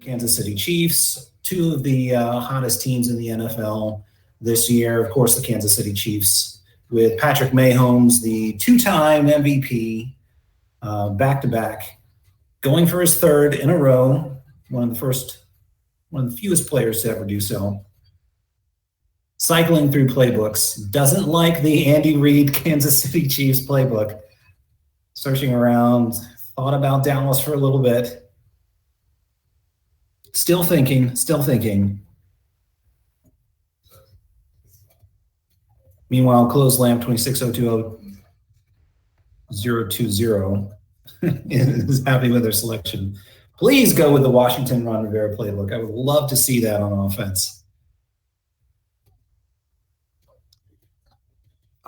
Kansas City Chiefs, two of the hottest teams in the NFL this year. Of course, the Kansas City Chiefs with Patrick Mahomes, the two-time MVP, back-to-back, going for his third in a row. One of the fewest players to ever do so. Cycling through playbooks, doesn't like the Andy Reid Kansas City Chiefs playbook. Searching around, thought about Dallas for a little bit. Still thinking. Meanwhile, closed lamp 2602020 is happy with their selection. Please go with the Washington Ron Rivera playbook. I would love to see that on offense.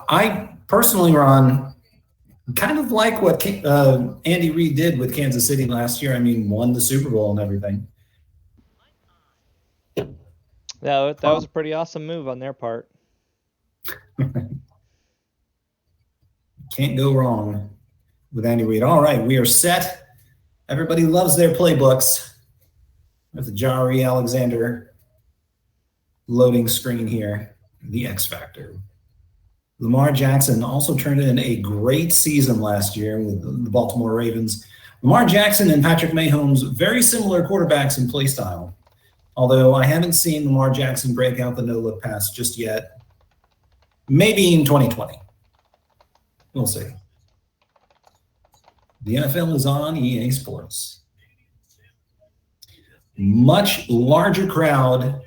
I personally, Ron, kind of like what Andy Reid did with Kansas City last year. I mean, won the Super Bowl and everything. Yeah, that was a pretty awesome move on their part. Can't go wrong with Andy Reid. All right, we are set. Everybody loves their playbooks. There's the Jari Alexander loading screen here, the X Factor. Lamar Jackson also turned in a great season last year with the Baltimore Ravens. Lamar Jackson and Patrick Mahomes, very similar quarterbacks in play style. Although I haven't seen Lamar Jackson break out the no-look pass just yet. Maybe in 2020. We'll see. The NFL is on EA Sports. Much larger crowd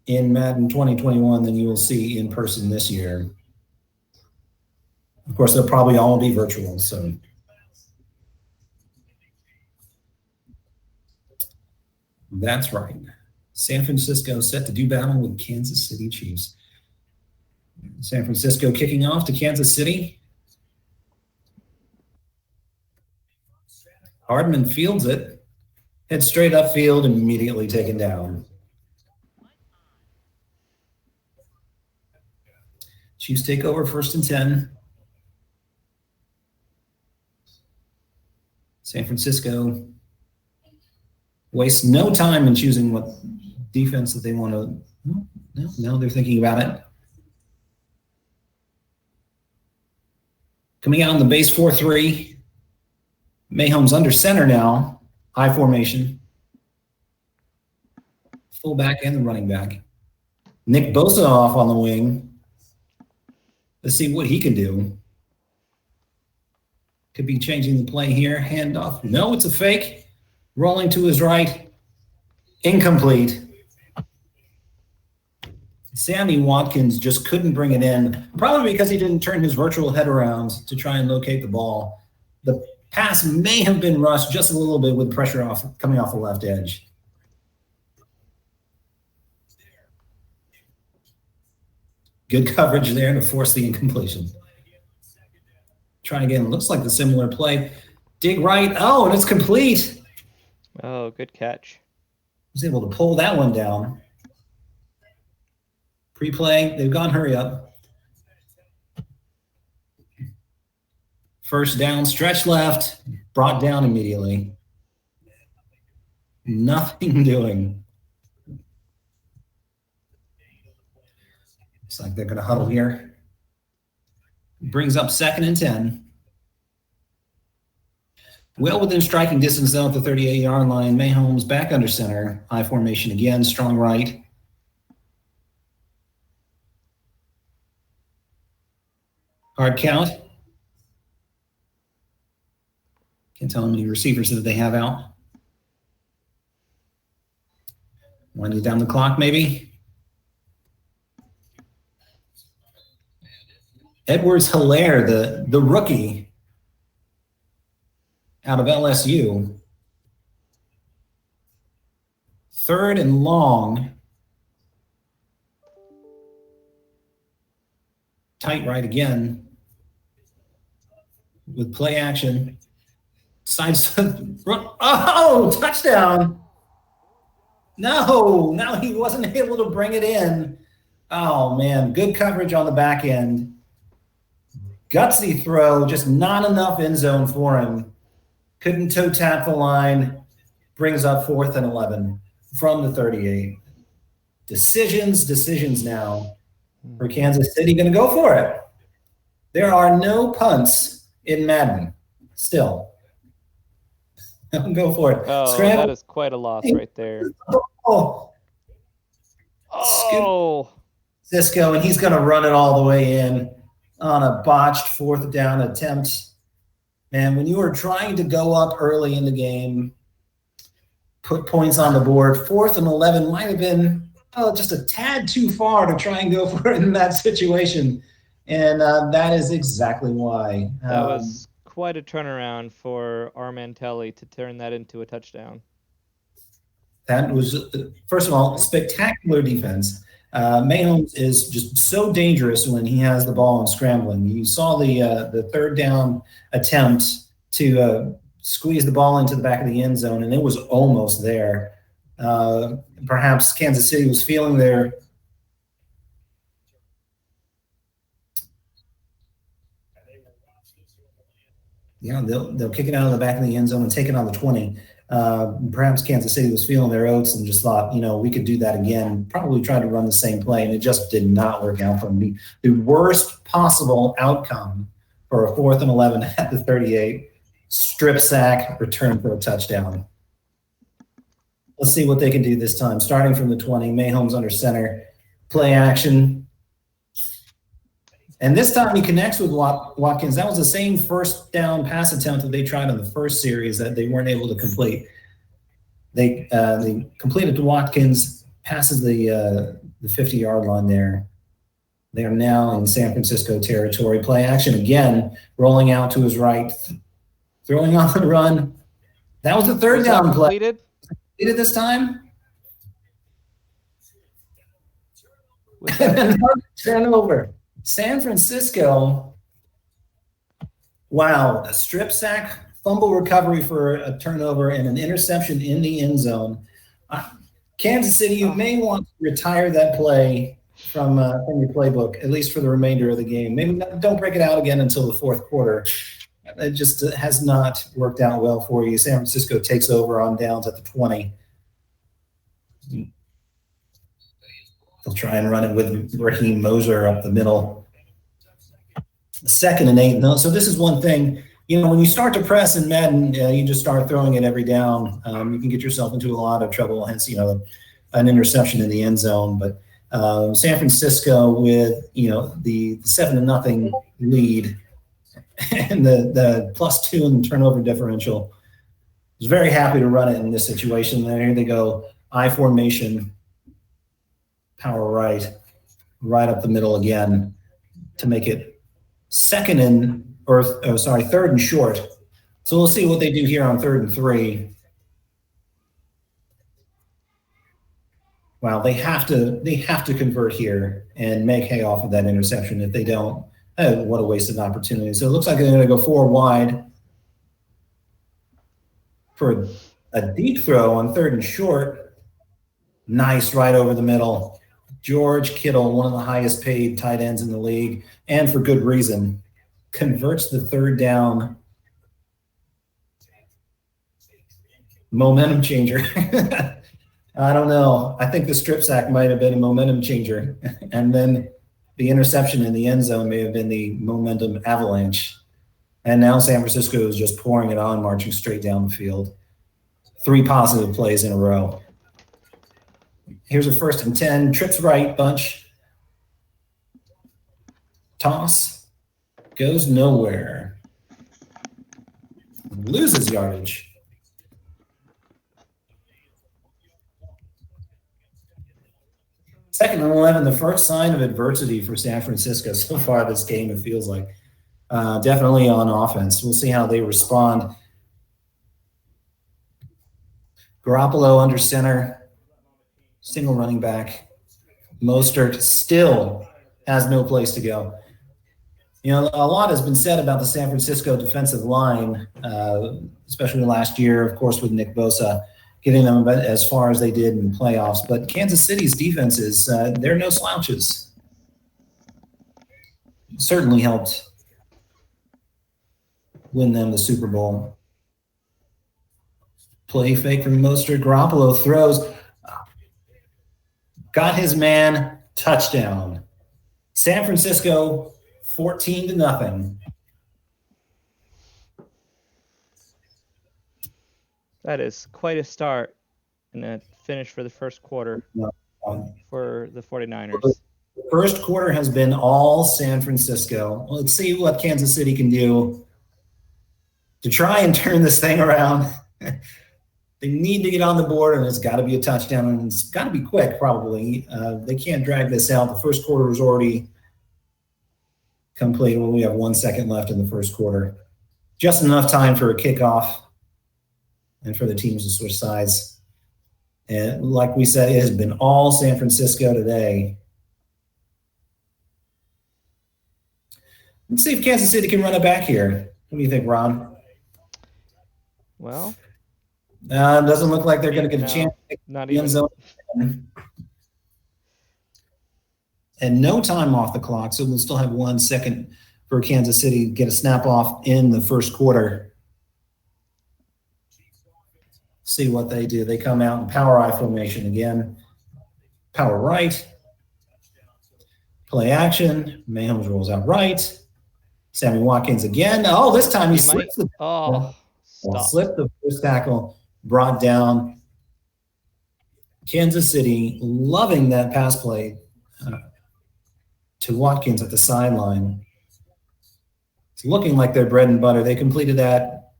in Madden 2021 than you will see in person this year. Of course, they'll probably all be virtual, so. That's right. San Francisco set to do battle with Kansas City Chiefs. San Francisco kicking off to Kansas City. Hardman fields it. Heads straight upfield, immediately taken down. Chiefs take over 1st and 10. San Francisco wastes no time in choosing what defense that they want to. No, they're thinking about it. Coming out on the base 4-3. Mahomes under center now. High formation. Fullback and the running back. Nick Bosa off on the wing. Let's see what he can do. Could be changing the play here. Handoff. No, it's a fake. Rolling to his right. Incomplete. Sammy Watkins just couldn't bring it in, probably because he didn't turn his virtual head around to try and locate the ball. The pass may have been rushed just a little bit with pressure coming off the left edge. Good coverage there to force the incompletion. Try again. Looks like the similar play. Dig right. Oh, and it's complete. Oh, good catch. Was able to pull that one down. Pre-play. They've gone hurry up. First down, stretch left. Brought down immediately. Nothing doing. Looks like they're going to huddle here. Brings up 2nd and 10. Well within striking distance, though, at the 38-yard line. Mahomes back under center. High formation again, strong right. Hard count. Can't tell how many receivers that they have out. Winding down the clock, maybe. Edwards-Helaire, the rookie out of LSU. 3rd and long. Tight right again. With play action. Decides to run. Oh, touchdown. No, he wasn't able to bring it in. Oh, man, good coverage on the back end. Gutsy throw, just not enough end zone for him. Couldn't toe tap the line. brings up 4th and 11 from the 38. Decisions now for Kansas City. Going to go for it. There are no punts in Madden still. Go for it. Oh, Scramble. that is quite a loss right there. Oh. Cisco, and he's going to run it all the way in on a botched 4th down attempt. Man, when you were trying to go up early in the game, put points on the board, 4th and 11 might have been just a tad too far to try and go for it in that situation. And that is exactly why. That was quite a turnaround for Armantelli to turn that into a touchdown. That was, first of all, spectacular defense. Mahomes is just so dangerous when he has the ball and scrambling. You saw the 3rd down attempt to squeeze the ball into the back of the end zone, and it was almost there. Perhaps Kansas City was feeling their they'll kick it out of the back of the end zone and take it on the 20. Perhaps Kansas City was feeling their oats and just thought, we could do that again. Probably tried to run the same play, and it just did not work out for them. The worst possible outcome for a 4th and 11 at the 38, strip sack, return for a touchdown. Let's see what they can do this time. Starting from the 20, Mahomes under center, play action. And this time he connects with Watkins. That was the same 1st down pass attempt that they tried on the first series that they weren't able to complete. They completed to Watkins, passes the 50-yard line there. They are now in San Francisco territory. Play action again, rolling out to his right, throwing on the run. That was the 3rd down play. Completed this time. Turnover. San Francisco, wow, a strip sack, fumble recovery for a turnover, and an interception in the end zone. Kansas City, you may want to retire that play from your playbook, at least for the remainder of the game. Maybe don't break it out again until the 4th quarter. It just has not worked out well for you. San Francisco takes over on downs at the 20. They'll try and run it with Raheem Moser up the middle. 2nd and 8. No, so this is one thing. When you start to press in Madden, you just start throwing it every down. You can get yourself into a lot of trouble, hence, an interception in the end zone. But San Francisco with, the 7-0 lead and the +2 in the turnover differential, was very happy to run it in this situation. And here they go, I formation. Power right up the middle again to make it 3rd and short. So we'll see what they do here on 3rd and 3. Wow, they have to convert here and make hay off of that interception. If they don't, what a wasted opportunity. So it looks like they're going to go 4 wide for a deep throw on 3rd and short. Nice, right over the middle. George Kittle, one of the highest paid tight ends in the league, and for good reason, converts the 3rd down. Momentum changer. I don't know. I think the strip sack might have been a momentum changer. And then the interception in the end zone may have been the momentum avalanche. And now San Francisco is just pouring it on, marching straight down the field. 3 positive plays in a row. Here's a 1st and 10, trips right, bunch. Toss, goes nowhere. Loses yardage. 2nd and 11, the first sign of adversity for San Francisco so far this game, it feels like. Definitely on offense. We'll see how they respond. Garoppolo under center. Single running back. Mostert still has no place to go. A lot has been said about the San Francisco defensive line, especially last year, of course, with Nick Bosa, getting them as far as they did in playoffs. But Kansas City's defenses, they're no slouches. Certainly helped win them the Super Bowl. Play fake from Mostert. Garoppolo throws. Got his man. Touchdown. San Francisco, 14-0. That is quite a start and a finish for the first quarter for the 49ers. The first quarter has been all San Francisco. Let's see what Kansas City can do to try and turn this thing around. They need to get on the board, and it's got to be a touchdown, and it's got to be quick, probably. They can't drag this out. The first quarter is already complete. Well, we have 1 second left in the first quarter. Just enough time for a kickoff and for the teams to switch sides. And like we said, it has been all San Francisco today. Let's see if Kansas City can run it back here. What do you think, Ron? Well, doesn't look like they're going to get a chance to not the end zone. And no time off the clock, so we'll still have 1 second for Kansas City to get a snap off in the first quarter. See what they do. They come out in power I formation again. Power right. Play action. Mahomes rolls out right. Sammy Watkins again. Oh, this time he slips the slipped the first tackle, brought down. Kansas City loving that pass play to Watkins at the sideline. It's looking like their bread and butter. They completed that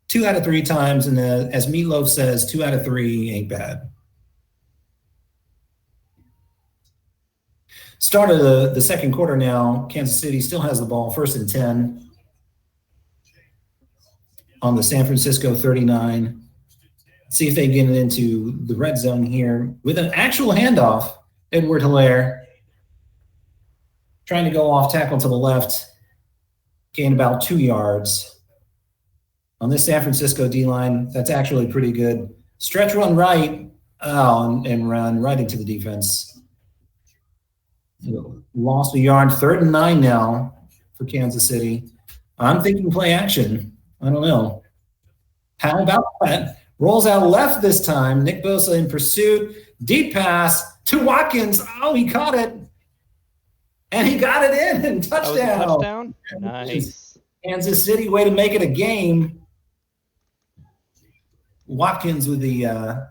2 out of 3 times, and as Meatloaf says, 2 out of 3 ain't bad. Start of the second quarter now. Kansas City still has the ball, 1st and 10 on the San Francisco 39. See if they get it into the red zone here with an actual handoff. Edward Hilaire trying to go off tackle to the left, gain about 2 yards. On this San Francisco D-line, that's actually pretty good. Stretch run right, and run right into the defense. Lost a yard, 3rd and 9 now for Kansas City. I'm thinking play action. I don't know. How about that? Rolls out left this time. Nick Bosa in pursuit. Deep pass to Watkins. Oh, he caught it. And he got it in. Touchdown. Touchdown? Nice. Kansas City, way to make it a game. Watkins with the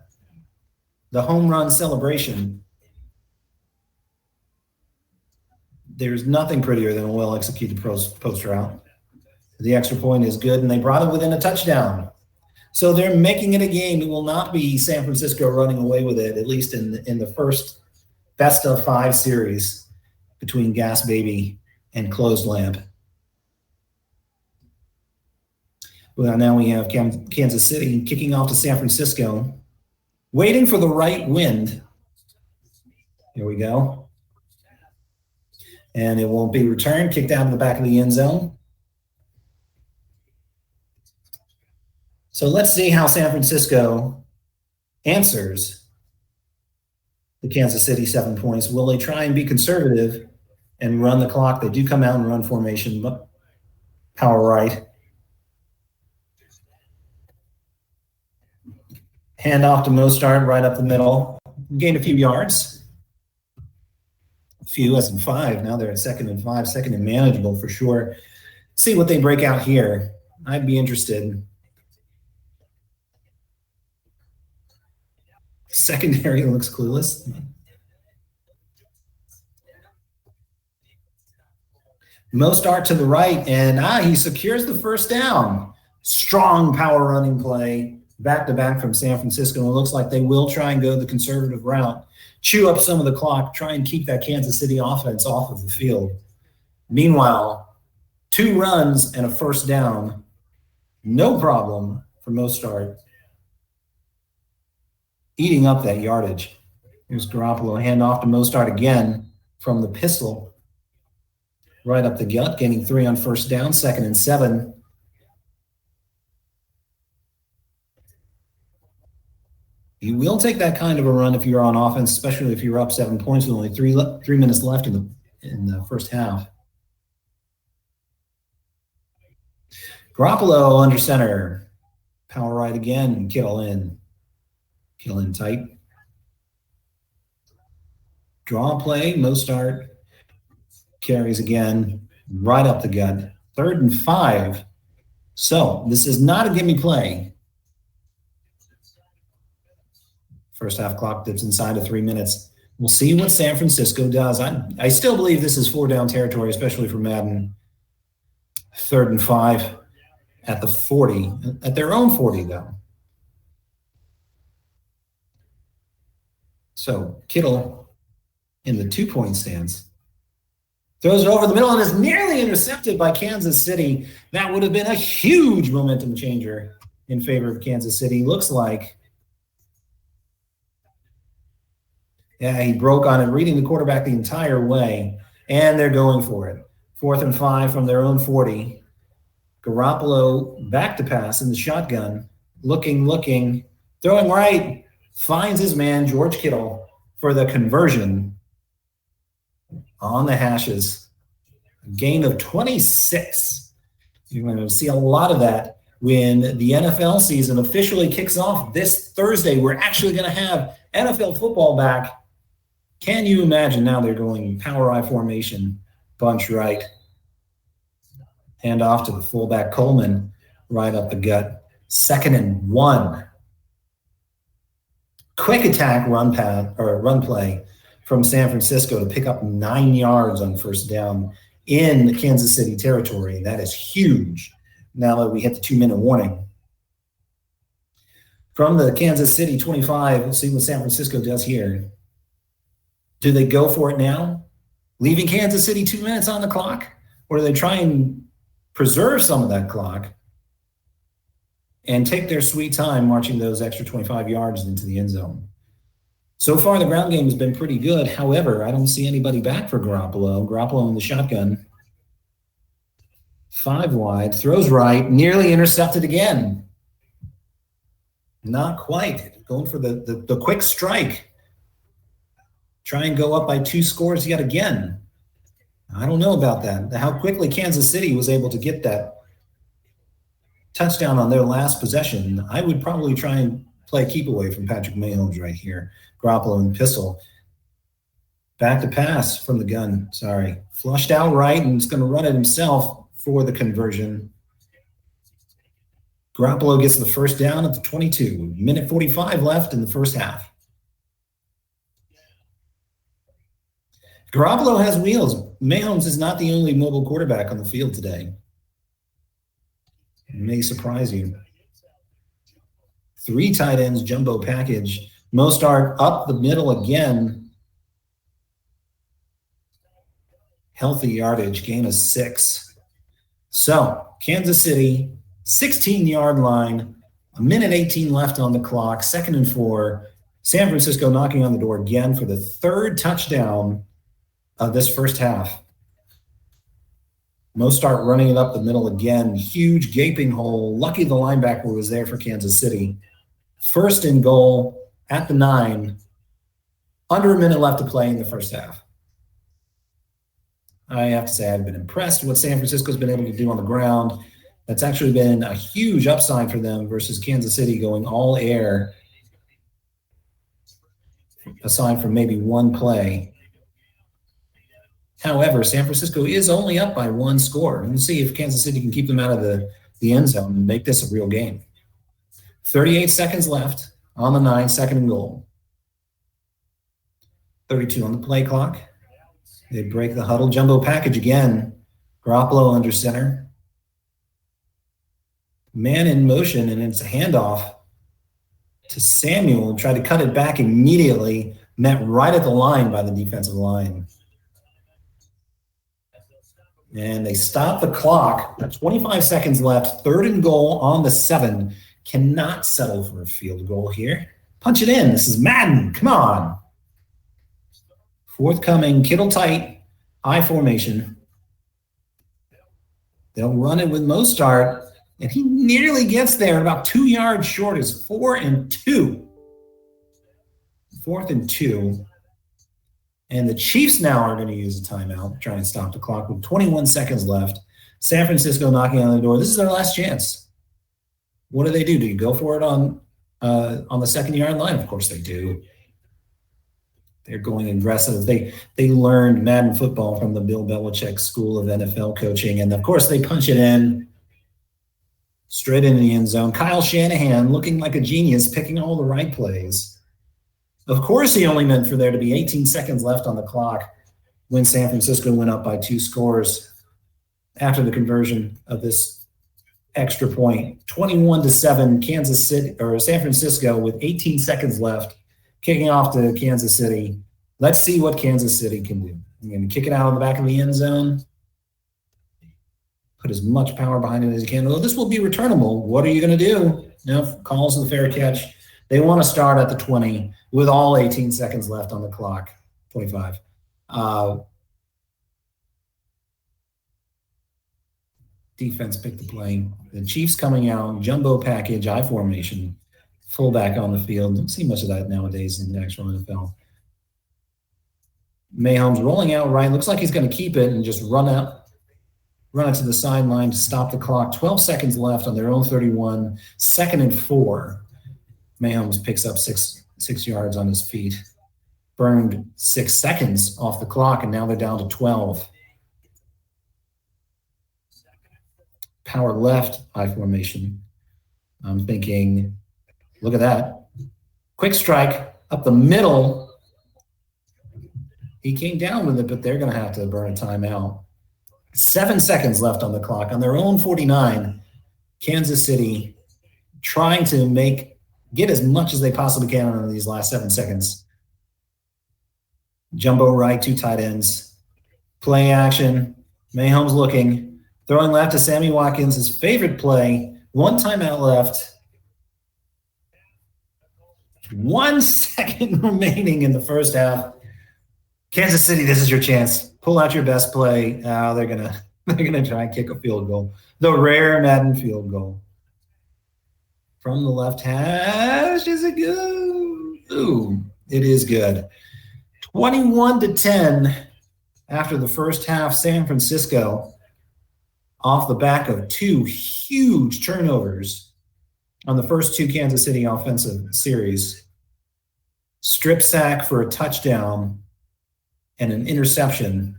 home run celebration. There's nothing prettier than a well-executed post route. The extra point is good, and they brought it within a touchdown. So they're making it a game. It will not be San Francisco running away with it, at least in the first best-of-5 series between Gas Baby and Closed Lamp. Well, now we have Kansas City kicking off to San Francisco, waiting for the right wind. Here we go. And it won't be returned, kicked out of the back of the end zone. So let's see how San Francisco answers the Kansas City 7 points. Will they try and be conservative and run the clock? They do come out and run formation, but power right. Hand off to Mostert right up the middle. Gained a few yards. A few as in 5. Now they're at 2nd and 5, 2nd and manageable for sure. See what they break out here. I'd be interested. Secondary looks clueless. Mostert to the right, and he secures the first down. Strong power running play, back-to-back from San Francisco. It looks like they will try and go the conservative route, chew up some of the clock, try and keep that Kansas City offense off of the field. Meanwhile, 2 runs and a first down. No problem for Mostert. Eating up that yardage. Here's Garoppolo, hand off to Mostert again from the pistol. Right up the gut, gaining 3 on first down, 2nd and 7. You will take that kind of a run if you're on offense, especially if you're up 7 points with only 3 minutes left in the first half. Garoppolo under center. Power right again. Kittle in. Kittle in tight. Draw play. Mostart carries again. Right up the gut. 3rd and 5. So this is not a gimme play. First half clock dips inside of 3 minutes. We'll see what San Francisco does. I still believe this is 4-down territory, especially for Madden. 3rd and 5 at the 40. At their own 40, though. So Kittle in the 2-point stance. Throws it over the middle and is nearly intercepted by Kansas City. That would have been a huge momentum changer in favor of Kansas City. Looks like. Yeah, he broke on it, reading the quarterback the entire way, and they're going for it. 4th and 5 from their own 40. Garoppolo back to pass in the shotgun. Looking, throwing right. Finds his man, George Kittle, for the conversion on the hashes. A gain of 26. You're going to see a lot of that when the NFL season officially kicks off this Thursday. We're actually going to have NFL football back. Can you imagine now they're going power I formation, bunch right, hand off to the fullback Coleman, right up the gut. 2nd and 1. Quick attack run play from San Francisco to pick up 9 yards on 1st down in Kansas City territory. That is huge now that we hit the 2-minute warning. From the Kansas City 25, we'll see what San Francisco does here. Do they go for it now, leaving Kansas City 2 minutes on the clock? Or do they try and preserve some of that clock and take their sweet time marching those extra 25 yards into the end zone? So far, the ground game has been pretty good. However, I don't see anybody back for Garoppolo. Garoppolo in the shotgun. 5 wide, throws right, nearly intercepted again. Not quite. Going for the quick strike. Try and go up by 2 scores yet again. I don't know about that. How quickly Kansas City was able to get that touchdown on their last possession. I would probably try and play keep away from Patrick Mahomes right here. Garoppolo and pistol. Back to pass from the gun. Flushed out right, and it's going to run it himself for the conversion. Garoppolo gets the 1st down at the 22. Minute 45 left in the first half. Garoppolo has wheels. Mahomes is not the only mobile quarterback on the field today. It may surprise you. 3 tight ends, jumbo package. Mostart up the middle again. Healthy yardage, gain of 6. So, Kansas City, 16-yard line, 1:18 left on the clock, 2nd and 4. San Francisco knocking on the door again for the 3rd touchdown of this first half. Mostart running it up the middle again. Huge gaping hole. Lucky the linebacker was there for Kansas City. 1st and goal at the 9. Under a minute left to play in the first half. I have to say I've been impressed with what San Francisco's been able to do on the ground. That's actually been a huge upside for them versus Kansas City going all air, aside from maybe 1 play. However, San Francisco is only up by 1 score. And we'll see if Kansas City can keep them out of the end zone and make this a real game. 38 seconds left on the 9, 2nd and goal. 32 on the play clock. They break the huddle. Jumbo package again. Garoppolo under center. Man in motion, and it's a handoff to Samuel. Tried to cut it back immediately. Met right at the line by the defensive line. And they stop the clock. 25 seconds left. 3rd and goal on the 7. Cannot settle for a field goal here. Punch it in. This is Madden. Come on. Forthcoming. Kittle tight. I formation. They'll run it with Mostart. And he nearly gets there. About 2 yards short is 4 and 2. 4th and 2. And the Chiefs now are going to use a timeout, try and stop the clock with 21 seconds left. San Francisco knocking on the door. This is their last chance. What do? Do you go for it on the 2nd-yard line? Of course they do. They're going aggressive. They learned Madden football from the Bill Belichick School of NFL coaching, and of course they punch it in straight into the end zone. Kyle Shanahan looking like a genius, picking all the right plays. Of course he only meant for there to be 18 seconds left on the clock when San Francisco went up by 2 scores after the conversion of this extra point. 21-7, Kansas City or San Francisco with 18 seconds left, kicking off to Kansas City. Let's see what Kansas City can do. I'm going to kick it out of the back of the end zone. Put as much power behind it as you can. Well, this will be returnable. What are you going to do? Calls the fair catch. They want to start at the 20 with all 18 seconds left on the clock. 25. Defense picked the play. The Chiefs coming out, jumbo package, I formation, fullback on the field. Don't see much of that nowadays in the actual NFL. Mahomes rolling out right. Looks like he's going to keep it and just run it to the sideline to stop the clock. 12 seconds left on their own 31. 2nd and 4. Mahomes picks up six yards on his feet. Burned 6 seconds off the clock, and now they're down to 12. Power left, I formation. I'm thinking, look at that. Quick strike up the middle. He came down with it, but they're going to have to burn a timeout. 7 seconds left on the clock. On their own 49, Kansas City trying to get as much as they possibly can on these last 7 seconds. Jumbo right, 2 tight ends. Play action. Mahomes looking. Throwing left to Sammy Watkins, his favorite play. 1 timeout left. 1 second remaining in the first half. Kansas City, this is your chance. Pull out your best play. They're gonna try and kick a field goal. The rare Madden field goal. From the left hash, is it good? Ooh, it is good. 21-10 after the first half. San Francisco, off the back of 2 huge turnovers on the first 2 Kansas City offensive series. Strip sack for a touchdown and an interception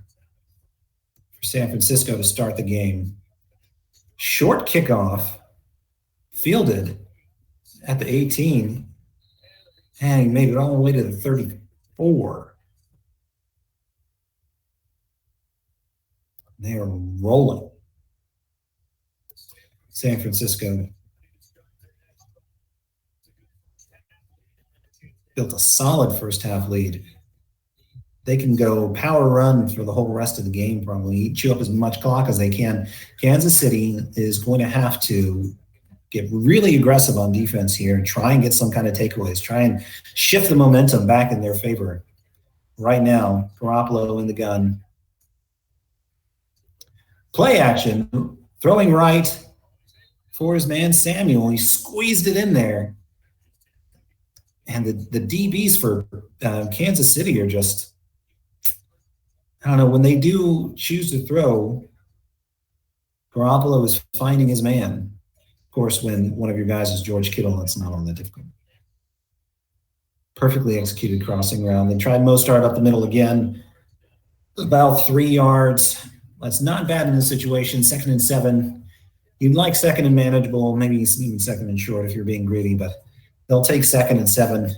for San Francisco to start the game. Short kickoff, fielded at the 18, and he made it all the way to the 34. They are rolling. San Francisco built a solid first half lead. They can go power run for the whole rest of the game, probably chew up as much clock as they can. Kansas City is going to have to get really aggressive on defense here and try and get some kind of takeaways, try and shift the momentum back in their favor. Right now, Garoppolo in the gun. Play action, throwing right for his man Samuel. He squeezed it in there. And the DBs for Kansas City are just, I don't know, when they do choose to throw, Garoppolo is finding his man. Of course, when one of your guys is George Kittle, that's not all that difficult. Perfectly executed crossing route. They tried Mostert up the middle again, about 3 yards. That's not bad in this situation. 2nd and 7. You'd like 2nd and manageable, maybe even 2nd and short if you're being greedy, but they'll take 2nd and 7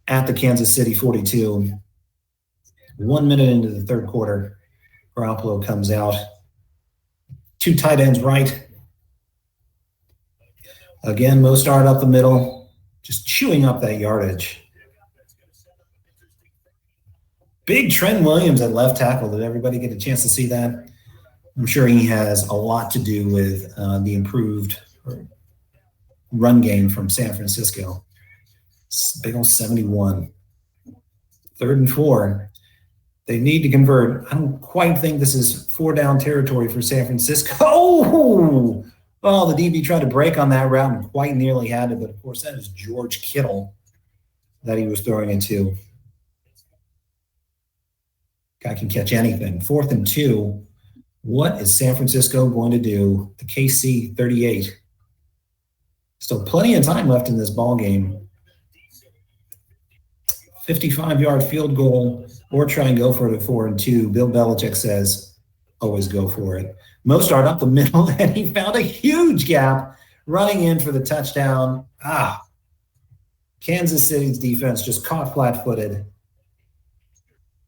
at the Kansas City 42. 1 minute into the third quarter, Garoppolo comes out. 2 tight ends right. Again, Mostert up the middle, just chewing up that yardage. Big Trent Williams at left tackle. Did everybody get a chance to see that? I'm sure he has a lot to do with the improved run game from San Francisco. Big old 71. 3rd and 4. They need to convert. I don't quite think this is 4-down territory for San Francisco. Oh, the DB tried to break on that route and quite nearly had it, but of course that is George Kittle that he was throwing into. Guy can catch anything. 4th and 2. What is San Francisco going to do? The KC 38. Still plenty of time left in this ball game. 55-yard field goal, or try and go for it at 4-2. Bill Belichick says, always go for it. Mostert up the middle, and he found a huge gap running in for the touchdown. Kansas City's defense just caught flat-footed.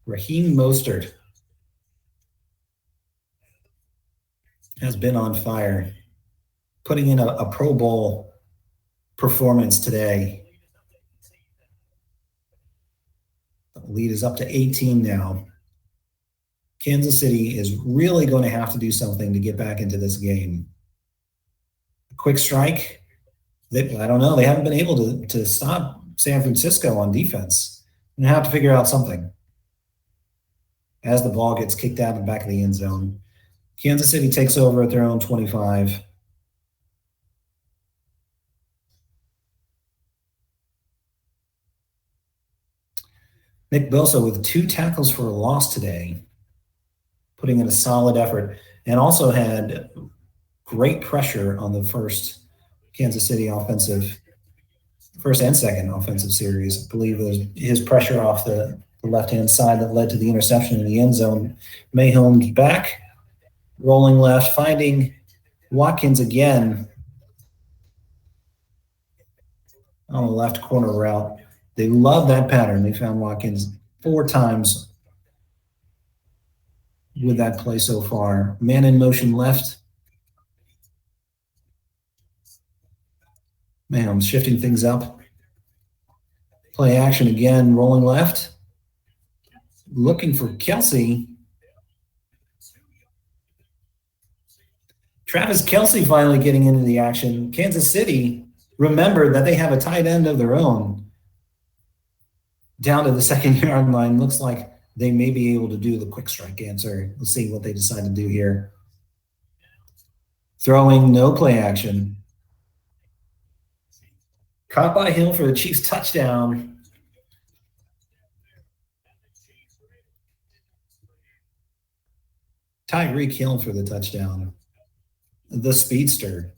Raheem Mostert has been on fire, putting in a Pro Bowl performance today. The lead is up to 18 now. Kansas City is really going to have to do something to get back into this game. A quick strike. I don't know. They haven't been able to stop San Francisco on defense. They're going to have to figure out something. As the ball gets kicked out in the back of the end zone, Kansas City takes over at their own 25. Nick Bosa with 2 tackles for a loss today, putting in a solid effort, and also had great pressure on the first Kansas City first and second offensive series. I believe it was his pressure off the left-hand side that led to the interception in the end zone. Mayholm back, rolling left, finding Watkins again on the left corner route. They love that pattern. They found Watkins 4 times with that play so far. Man in motion left. Man, shifting things up. Play action again, rolling left. Looking for Kelsey. Travis Kelsey finally getting into the action. Kansas City remembered that they have a tight end of their own. Down to the 2nd-yard line. Looks like they may be able to do the quick strike answer. Let's see what they decide to do here. Throwing, no play action. Caught by Hill for the Chiefs touchdown. Tyreek Hill for the touchdown. The speedster.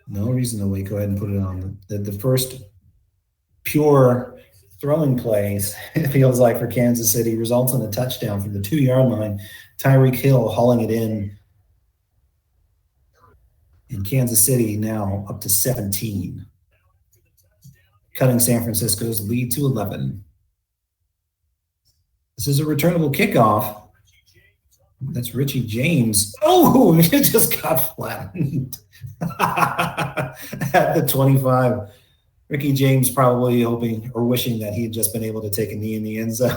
No reason to wait. Go ahead and put it on. The first pure throwing plays, it feels like, for Kansas City results in a touchdown from the 2-yard line. Tyreek Hill hauling it in. And Kansas City now up to 17. Cutting San Francisco's lead to 11. This is a returnable kickoff. That's Richie James. Oh, it just got flattened at the 25. Ricky James probably hoping or wishing that he had just been able to take a knee in the end zone.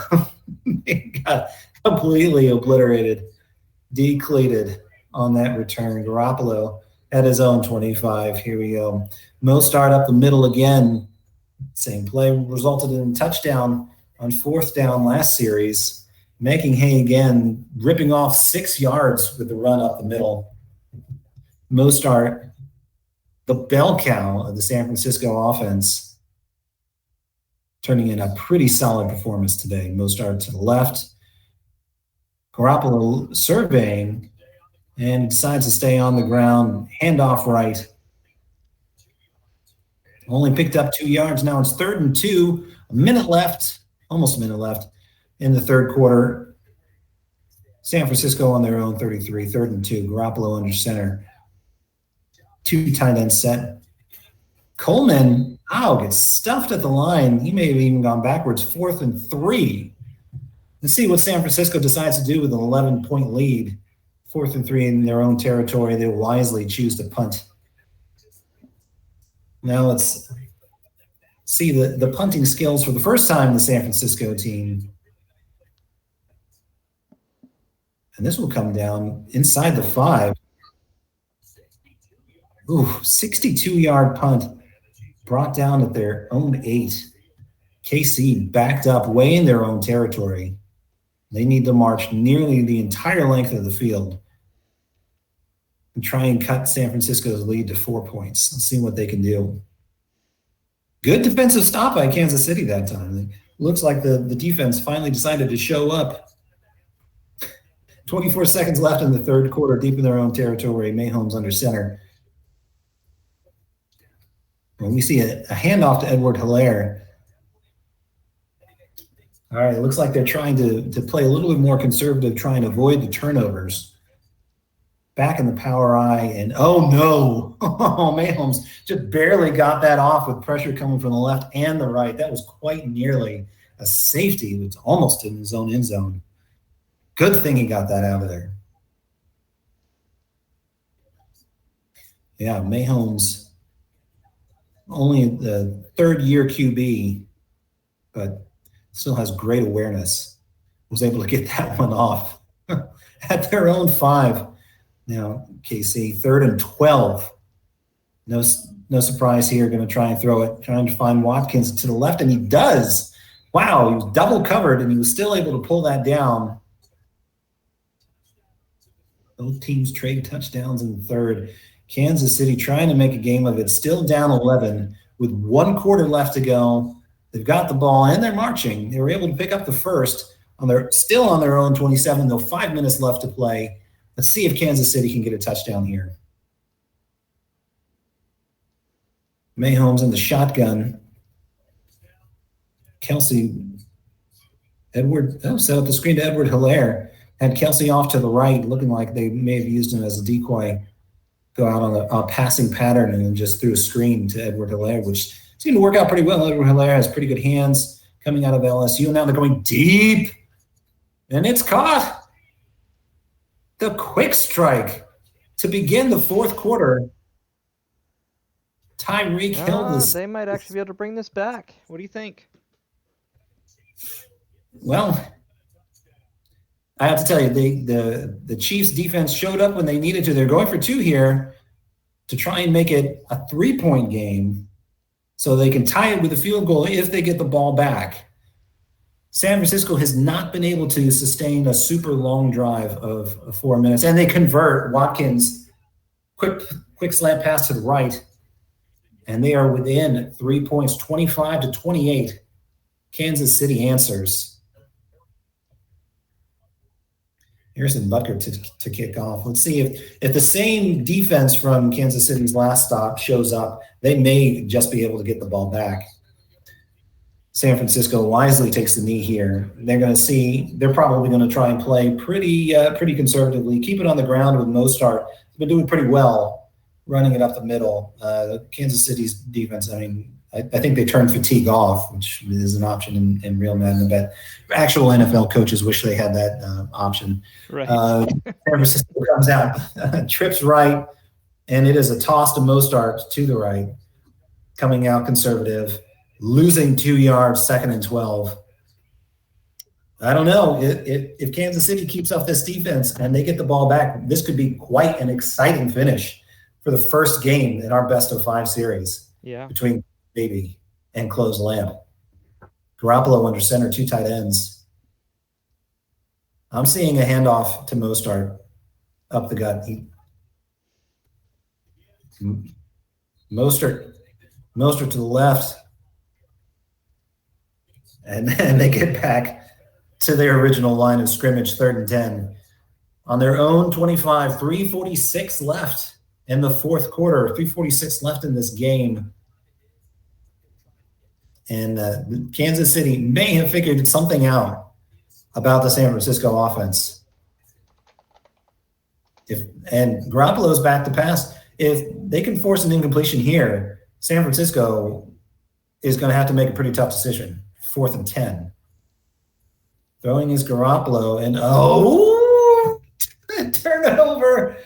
He got completely obliterated, decleated on that return. Garoppolo at his own 25. Here we go. Mostert up the middle again. Same play resulted in a touchdown on 4th down last series. Making hay again, ripping off 6 yards with the run up the middle. Mostert, the bell cow of the San Francisco offense, turning in a pretty solid performance today. Mostert to the left. Garoppolo surveying and decides to stay on the ground. Handoff right. Only picked up 2 yards. Now it's 3rd and 2. A minute left, almost a minute left in the 3rd quarter. San Francisco on their own 33, 3rd and 2. Garoppolo under center. 2 tight end set. Coleman, gets stuffed at the line. He may have even gone backwards. 4th and 3. Let's see what San Francisco decides to do with an 11-point lead. 4th and 3 in their own territory. They wisely choose to punt. Now let's see the punting skills for the first time in the San Francisco team. And this will come down inside the 5. 62-yard punt brought down at their own 8. KC backed up way in their own territory. They need to march nearly the entire length of the field and try and cut San Francisco's lead to 4 points. Let's see what they can do. Good defensive stop by Kansas City that time. It looks like the defense finally decided to show up. 24 seconds left in the third quarter, deep in their own territory. Mayhome's under center. And we see a handoff to Edward Hilaire. All right, it looks like they're trying to play a little bit more conservative, trying to avoid the turnovers. Back in the power I, and oh no, Mayhomes just barely got that off with pressure coming from the left and the right. That was quite nearly a safety. It was almost in his own end zone. Good thing he got that out of there. Yeah, Mayhomes, only the third-year QB, but still has great awareness. Was able to get that one off at their own 5. Now, KC, 3rd and 12. No surprise here. Going to try and throw it. Trying to find Watkins to the left, and he does. Wow, he was double covered, and he was still able to pull that down. Both teams trade touchdowns in the third. Kansas City trying to make a game of it. Still down 11 with 1 quarter left to go. They've got the ball, and they're marching. They were able to pick up the first. Still on their own 27, though 5 minutes left to play. Let's see if Kansas City can get a touchdown here. Mayhomes in the shotgun. Kelsey, set up the screen to Edward Hilaire. Had Kelsey off to the right, looking like they may have used him as a decoy. Go out on a passing pattern and then just threw a screen to Edward Hilaire, which seemed to work out pretty well. Edward Hilaire has pretty good hands coming out of LSU. Now they're going deep, and it's caught. The quick strike to begin the fourth quarter. Tyreek Hill is. They might actually be able to bring this back. What do you think? Well, I have to tell you, the Chiefs defense showed up when they needed to. They're going for 2 here to try and make it a 3-point game so they can tie it with a field goal if they get the ball back. San Francisco has not been able to sustain a super long drive of 4 minutes, and they convert. Watkins, quick slant pass to the right, and they are within 3 points, 25-28. Kansas City answers. Harrison Butker to kick off. Let's see if the same defense from Kansas City's last stop shows up, they may just be able to get the ball back. San Francisco wisely takes the knee here. They're probably going to try and play pretty conservatively, keep it on the ground with Mostert. They've been doing pretty well running it up the middle. Kansas City's defense, I think they turned fatigue off, which is an option in real Madden, but actual NFL coaches wish they had that option. Right. San Francisco comes out, trips right, and it is a toss to Mostert to the right, coming out conservative. Losing 2 yards, 2nd and 12. I don't know. If Kansas City keeps up this defense and they get the ball back, this could be quite an exciting finish for the first game in our best-of-5 series. Yeah. Between Baby and Closed Lamp. Garoppolo under center, 2 tight ends. I'm seeing a handoff to Mostert up the gut. Mostert to the left. And then they get back to their original line of scrimmage, 3rd and 10. On their own 25, 3:46 left in the fourth quarter, 3:46 left in this game. And Kansas City may have figured something out about the San Francisco offense. And Garoppolo's back to pass. If they can force an incompletion here, San Francisco is going to have to make a pretty tough decision. 4th and 10. Throwing is Garoppolo, and turn it over.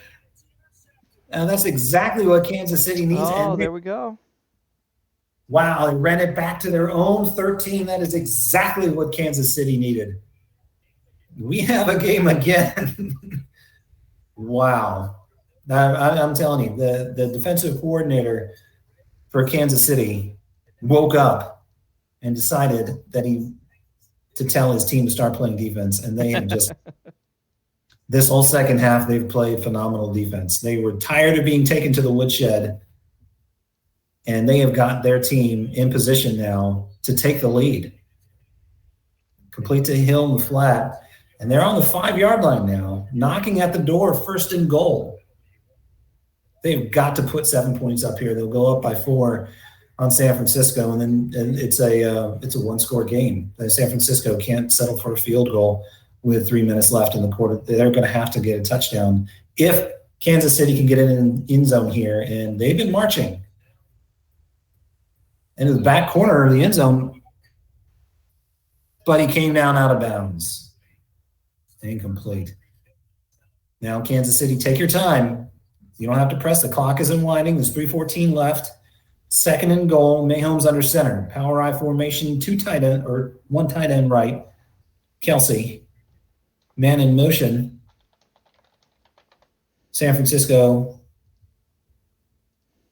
And that's exactly what Kansas City needs. Oh, there we go. Wow, they ran it back to their own 13. That is exactly what Kansas City needed. We have a game again. Wow. I'm telling you, the defensive coordinator for Kansas City woke up and decided to tell his team to start playing defense. And they have just this whole second half, they've played phenomenal defense. They were tired of being taken to the woodshed, and they have got their team in position now to take the lead. Complete to Hill in the flat. And they're on the 5-yard line now, knocking at the door, 1st and goal. They've got to put 7 points up here. They'll go up by 4 on San Francisco, and it's a one-score game. San Francisco can't settle for a field goal with 3 minutes left in the quarter. They're going to have to get a touchdown if Kansas City can get in an end zone here, and they've been marching into the back corner of the end zone, but he came down out of bounds. Incomplete. Now, Kansas City, take your time. You don't have to press. The clock isn't winding. There's 3:14 left. 2nd and goal. Mahomes under center. Power I formation, 1 tight end right. Kelsey. Man in motion. San Francisco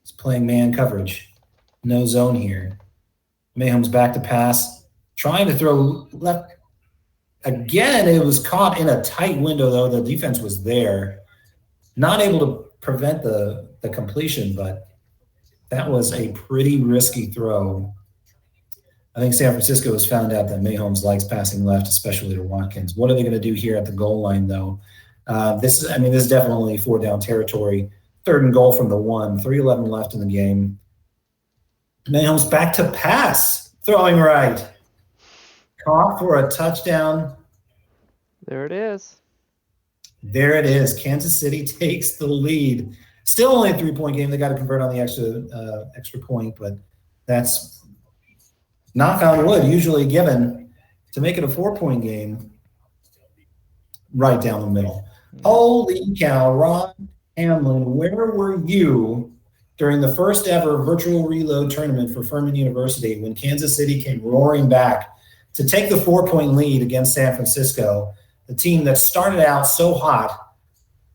is playing man coverage. No zone here. Mahomes back to pass. Trying to throw left. Again, it was caught in a tight window, though. The defense was there. Not able to prevent the completion, but that was a pretty risky throw. I think San Francisco has found out that Mahomes likes passing left, especially to Watkins. What are they going to do here at the goal line, though? This is definitely 4-down territory. 3rd and goal from the 1. 3:11 left in the game. Mahomes back to pass, throwing right. Caught for a touchdown. There it is. There it is. Kansas City takes the lead. Still only a 3-point game. They got to convert on the extra point, but that's knock on wood, usually given to make it a 4-point game right down the middle. Holy cow, Ron Hamlin, where were you during the first ever virtual reload tournament for Furman University when Kansas City came roaring back to take the 4-point lead against San Francisco, the team that started out so hot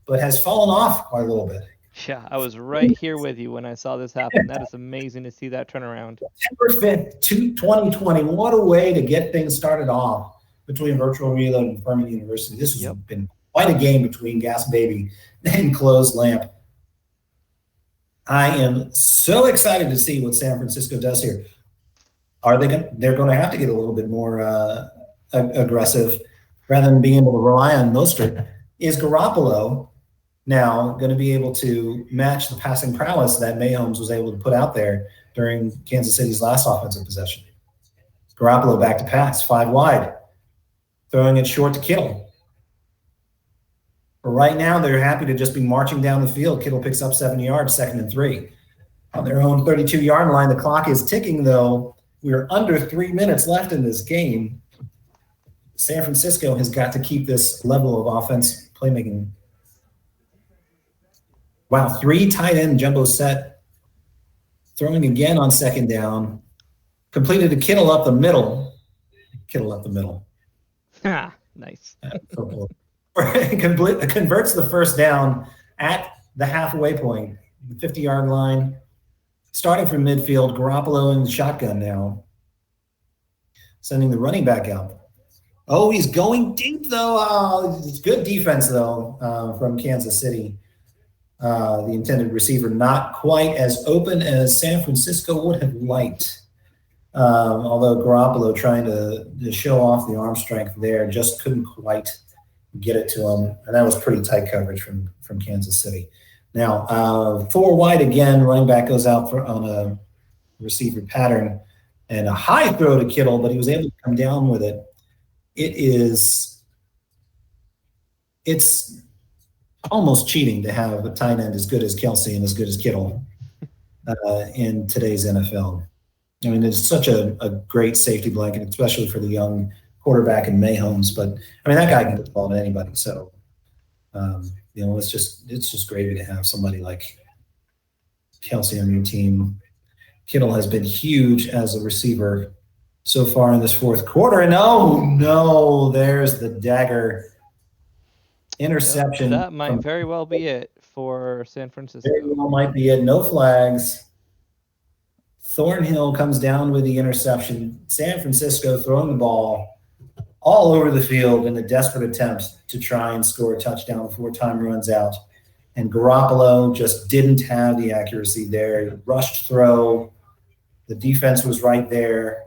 but has fallen off quite a little bit? Yeah, I was right here with you when I saw this happen. That is amazing to see that turnaround. September 5th, 2020. What a way to get things started off between virtual reload and Furman University. This has been quite a game between Gas Baby and Closed Lamp. I am so excited to see what San Francisco does here. They're going to have to get a little bit more aggressive rather than being able to rely on Mostert. Is Garoppolo now going to be able to match the passing prowess that Mahomes was able to put out there during Kansas City's last offensive possession? Garoppolo back to pass, 5 wide, throwing it short to Kittle. But right now, they're happy to just be marching down the field. Kittle picks up 7 yards, 2nd and 3. On their own 32-yard line, the clock is ticking, though. We're under 3 minutes left in this game. San Francisco has got to keep this level of offense playmaking. Wow, 3 tight end jumbo set. Throwing again on 2nd down. Completed to Kittle up the middle. Nice. Converts the 1st down at the halfway point, the 50-yard line. Starting from midfield, Garoppolo in the shotgun now. Sending the running back out. Oh, he's going deep, though. Oh, it's good defense, though, from Kansas City. The intended receiver not quite as open as San Francisco would have liked. Although Garoppolo trying to show off the arm strength there, just couldn't quite get it to him. And that was pretty tight coverage from Kansas City. Now, 4 wide again, running back goes out on a receiver pattern and a high throw to Kittle, but he was able to come down with it. It's almost cheating to have a tight end as good as Kelsey and as good as Kittle in today's NFL. I mean, it's such a great safety blanket, especially for the young quarterback in Mahomes. But I mean, that guy can get the ball to anybody. So, it's just gravy to have somebody like Kelsey on your team. Kittle has been huge as a receiver so far in this 4th quarter. And oh no, there's the dagger interception. That might very well be it for San Francisco. Very well might be it. No flags. Thornhill comes down with the interception. San Francisco throwing the ball all over the field in a desperate attempt to try and score a touchdown before time runs out. And Garoppolo just didn't have the accuracy there. Rushed throw. The defense was right there.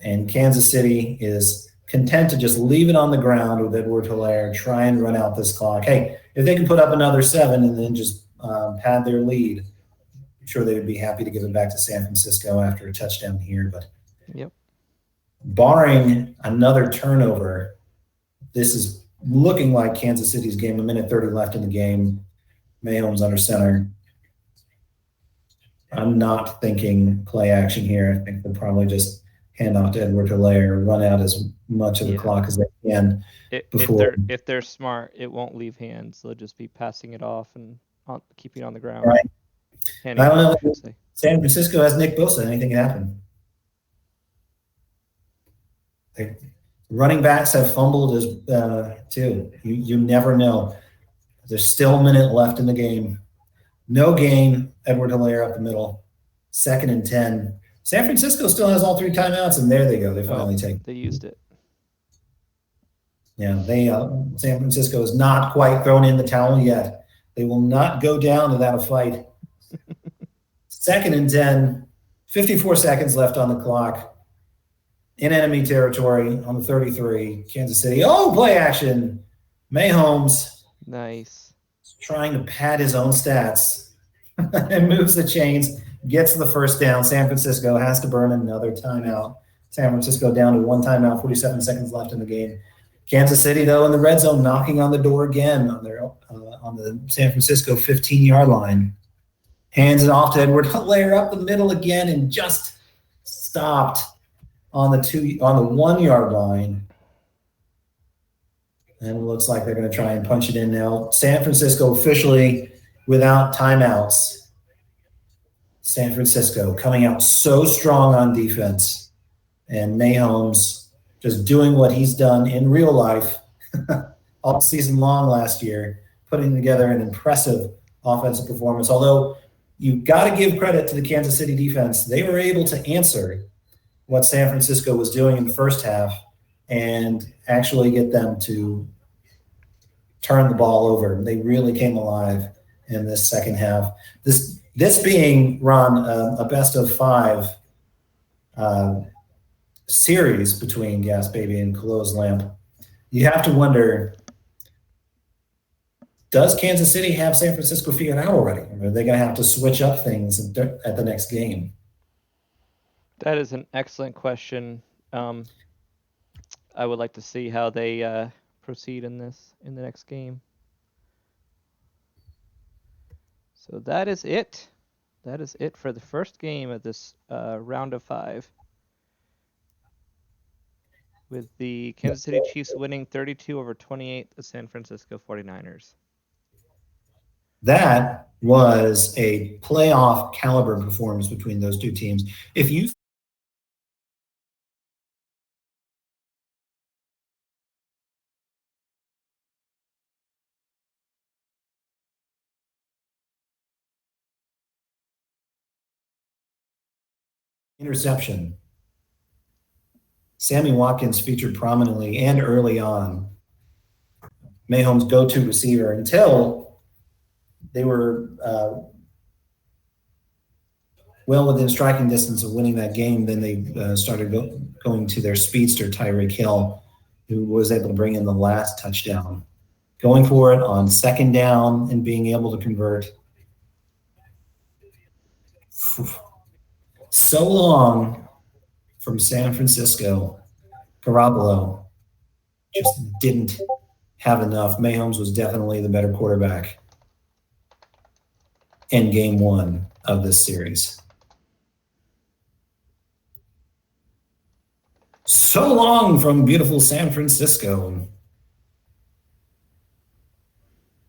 And Kansas City is content to just leave it on the ground with Edward Hilaire, try and run out this clock. Hey, if they can put up another 7 and then just pad their lead, I'm sure they would be happy to give it back to San Francisco after a touchdown here. But yep, barring another turnover, this is looking like Kansas City's game. A minute 30 left in the game. Mayhome's under center. I'm not thinking play action here. I think they'll probably just hand off to Edward Hilaire, run out as much of the clock as they can. If they're smart, it won't leave hands. They'll just be passing it off and keeping it on the ground. Right. I don't know. I say. San Francisco has Nick Bosa. Anything can happen. Running backs have fumbled as too. You never know. There's still a minute left in the game. No gain. Edward Hilaire up the middle. 2nd and 10. San Francisco still has all 3 timeouts, and there they go. They finally take. They used it. Yeah, San Francisco has not quite thrown in the towel yet. They will not go down without a fight. 2nd and 10. 54 seconds left on the clock. In enemy territory on the 33. Kansas City. Oh, play action. Mayhomes. Nice. Trying to pad his own stats and moves the chains, gets the first down. San Francisco has to burn another timeout. San Francisco down to 1 timeout, 47 seconds left in the game. Kansas City, though, in the red zone, knocking on the door again on the San Francisco 15-yard line. Hands it off to Edward Hilaire up the middle again and just stopped on the 1-yard line. And it looks like they're going to try and punch it in now. San Francisco officially without timeouts. San Francisco coming out so strong on defense. And Mayhomes just doing what he's done in real life all season long last year, putting together an impressive offensive performance. Although you've got to give credit to the Kansas City defense. They were able to answer what San Francisco was doing in the first half and actually get them to turn the ball over. They really came alive in this second half. This being, Ron, a best of 5 series between Gas Baby and Close Lamp, you have to wonder, does Kansas City have San Francisco figured out already? Or are they going to have to switch up things at the next game? That is an excellent question. I would like to see how they proceed in the next game. So that is it. That is it for the first game of this round of 5. With the Kansas City Chiefs winning 32-28 the San Francisco 49ers. That was a playoff caliber performance between those two teams. If you interception, Sammy Watkins featured prominently and early on. Mayhome's go-to receiver until they were well within striking distance of winning that game. Then they started going to their speedster, Tyreek Hill, who was able to bring in the last touchdown. Going for it on 2nd down and being able to convert. So long from San Francisco. Garoppolo just didn't have enough. Mayhomes was definitely the better quarterback in game 1 of this series. So long from beautiful San Francisco.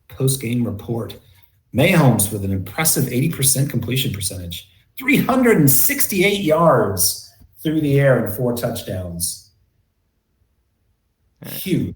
Post-game report. Mayhomes with an impressive 80% completion percentage. 368 yards through the air and 4 touchdowns. Huge.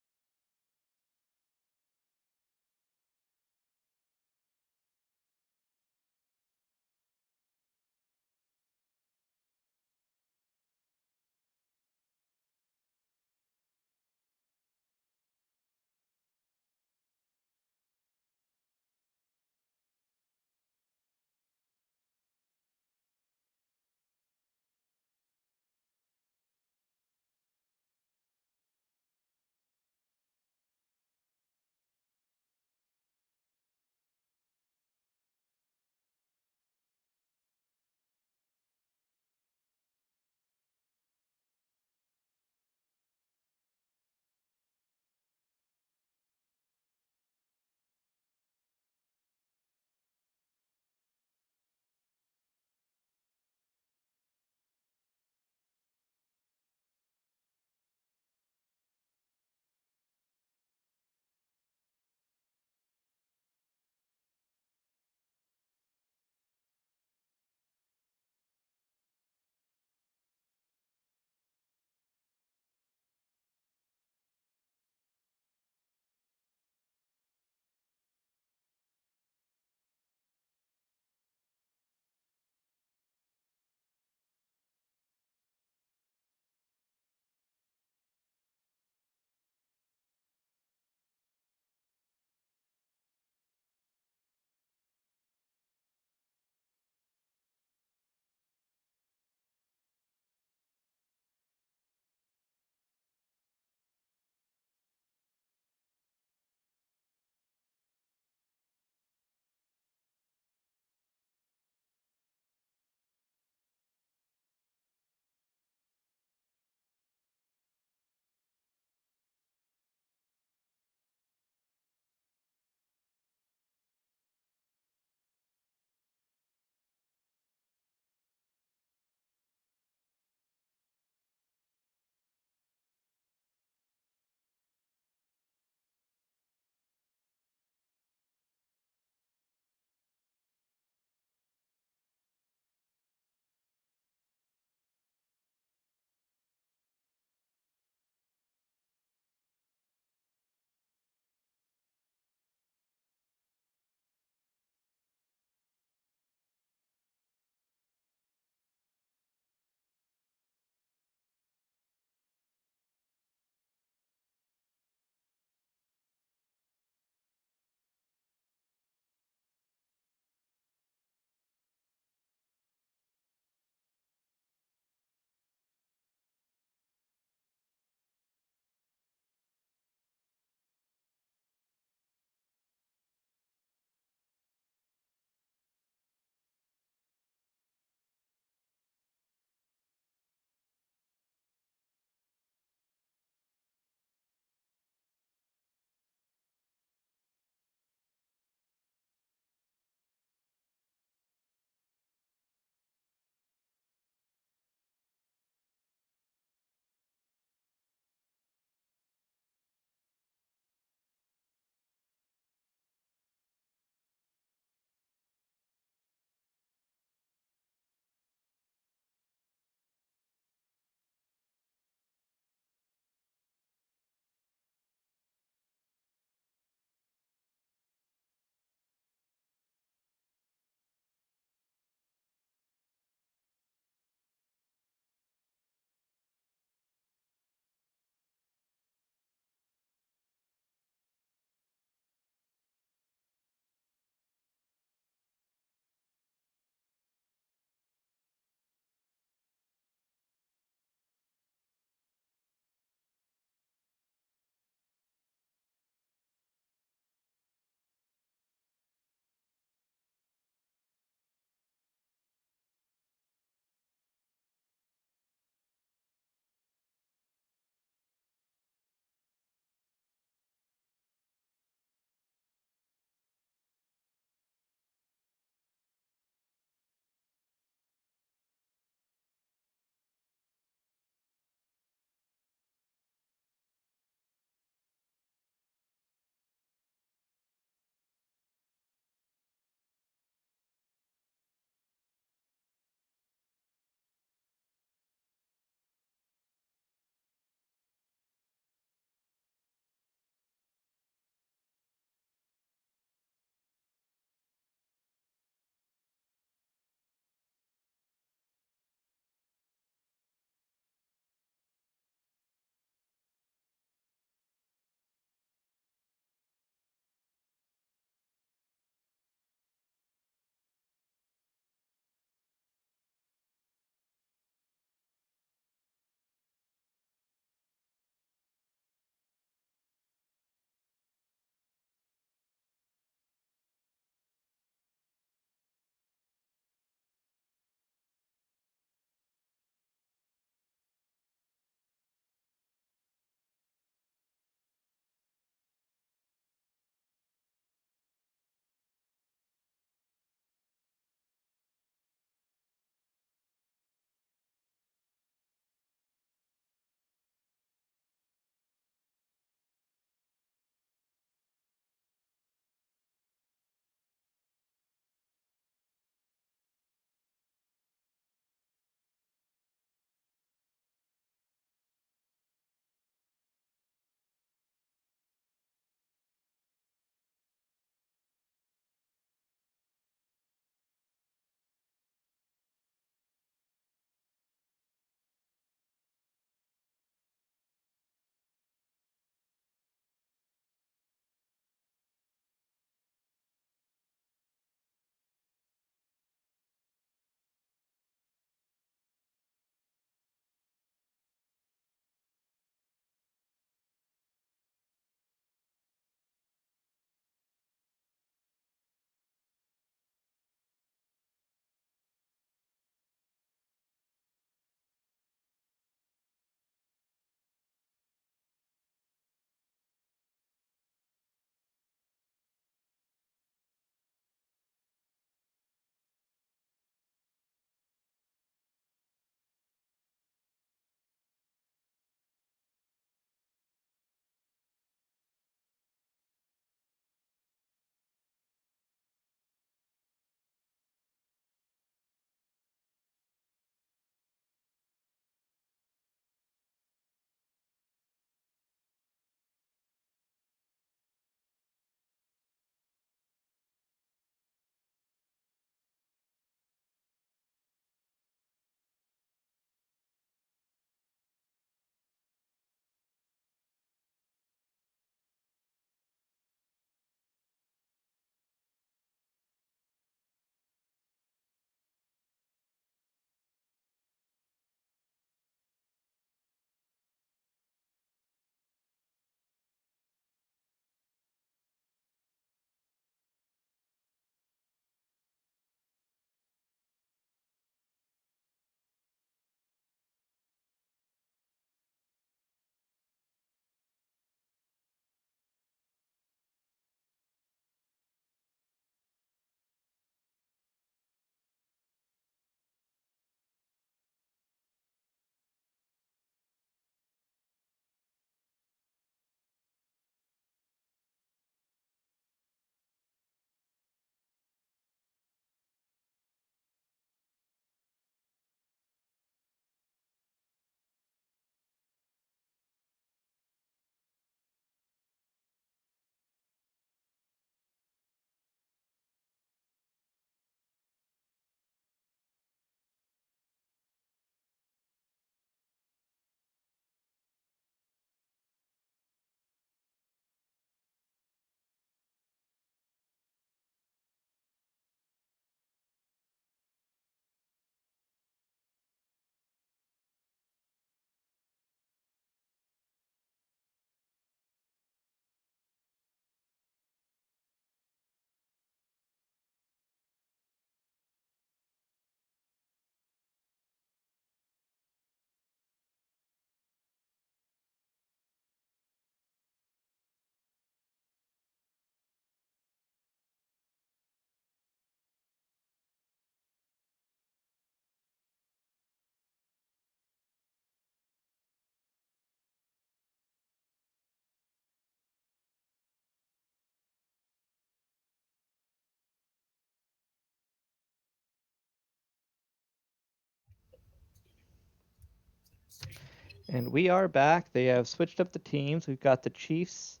And we are back. They have switched up the teams. We've got the Chiefs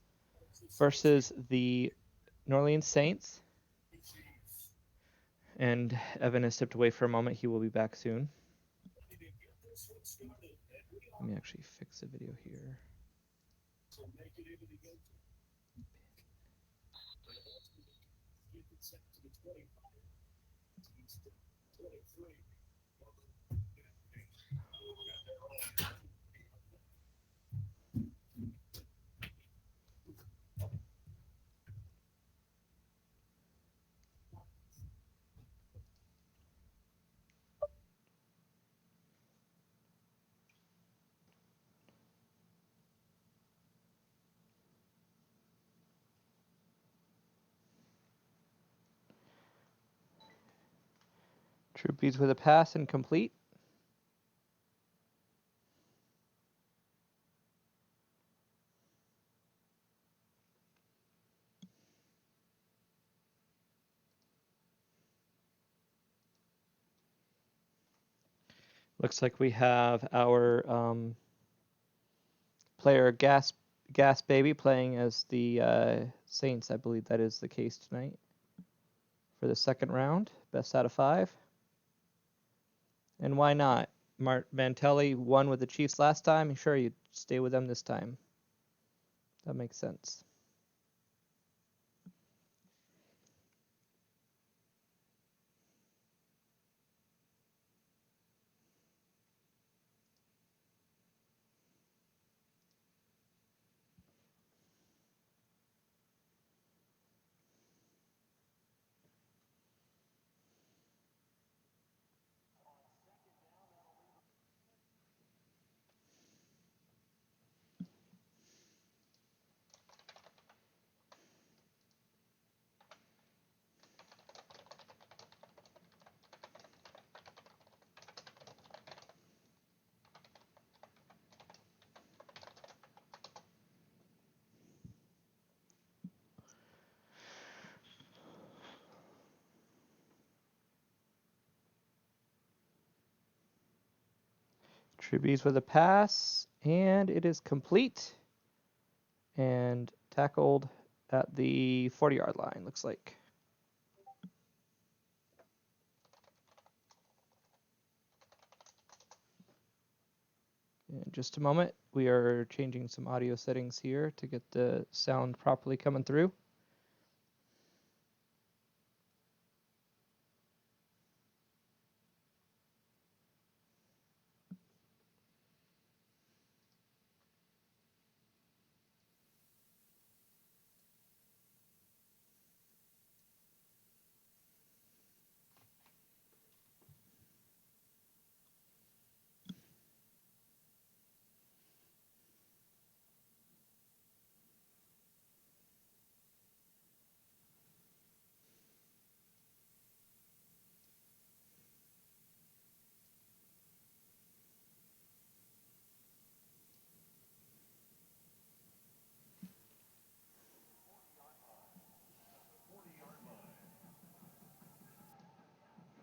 versus the New Orleans Saints. And Evan has stepped away for a moment. He will be back soon. Let me actually fix the video here. Trubisky with a pass incomplete. Looks like we have our player Gas Baby playing as the Saints. I believe that is the case tonight for the second round, best out of 5. And why not? Mantelli won with the Chiefs last time. Sure, you'd stay with them this time. That makes sense. Trubisky with a pass, and it is complete and tackled at the 40-yard line, looks like. In just a moment, we are changing some audio settings here to get the sound properly coming through.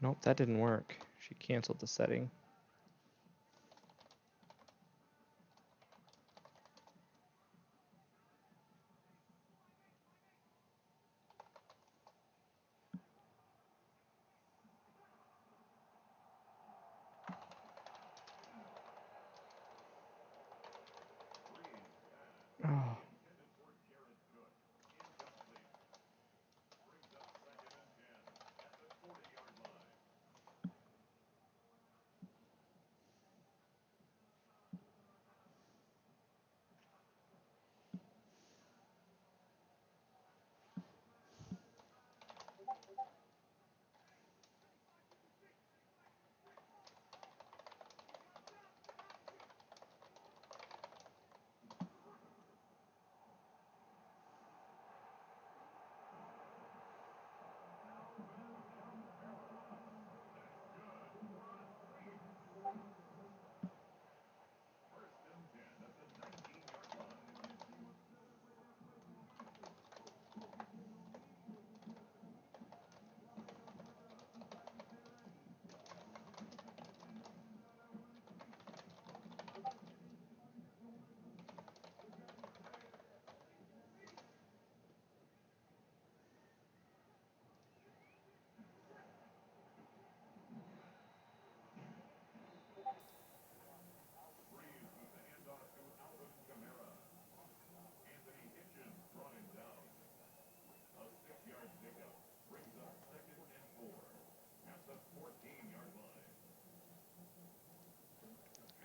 Nope, that didn't work. She canceled the setting. Oh.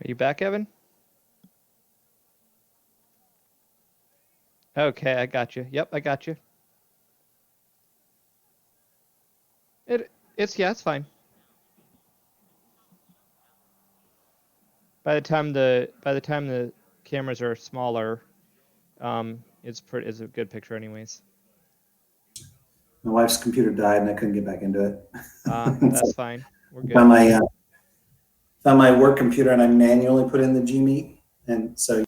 Are you back, Evan? Okay, I got you. Yep, I got you. It's fine. By the time the cameras are smaller, it's a good picture anyways. My wife's computer died and I couldn't get back into it. That's fine. We're good. On my work computer, and I manually put in the Gmeet, and so.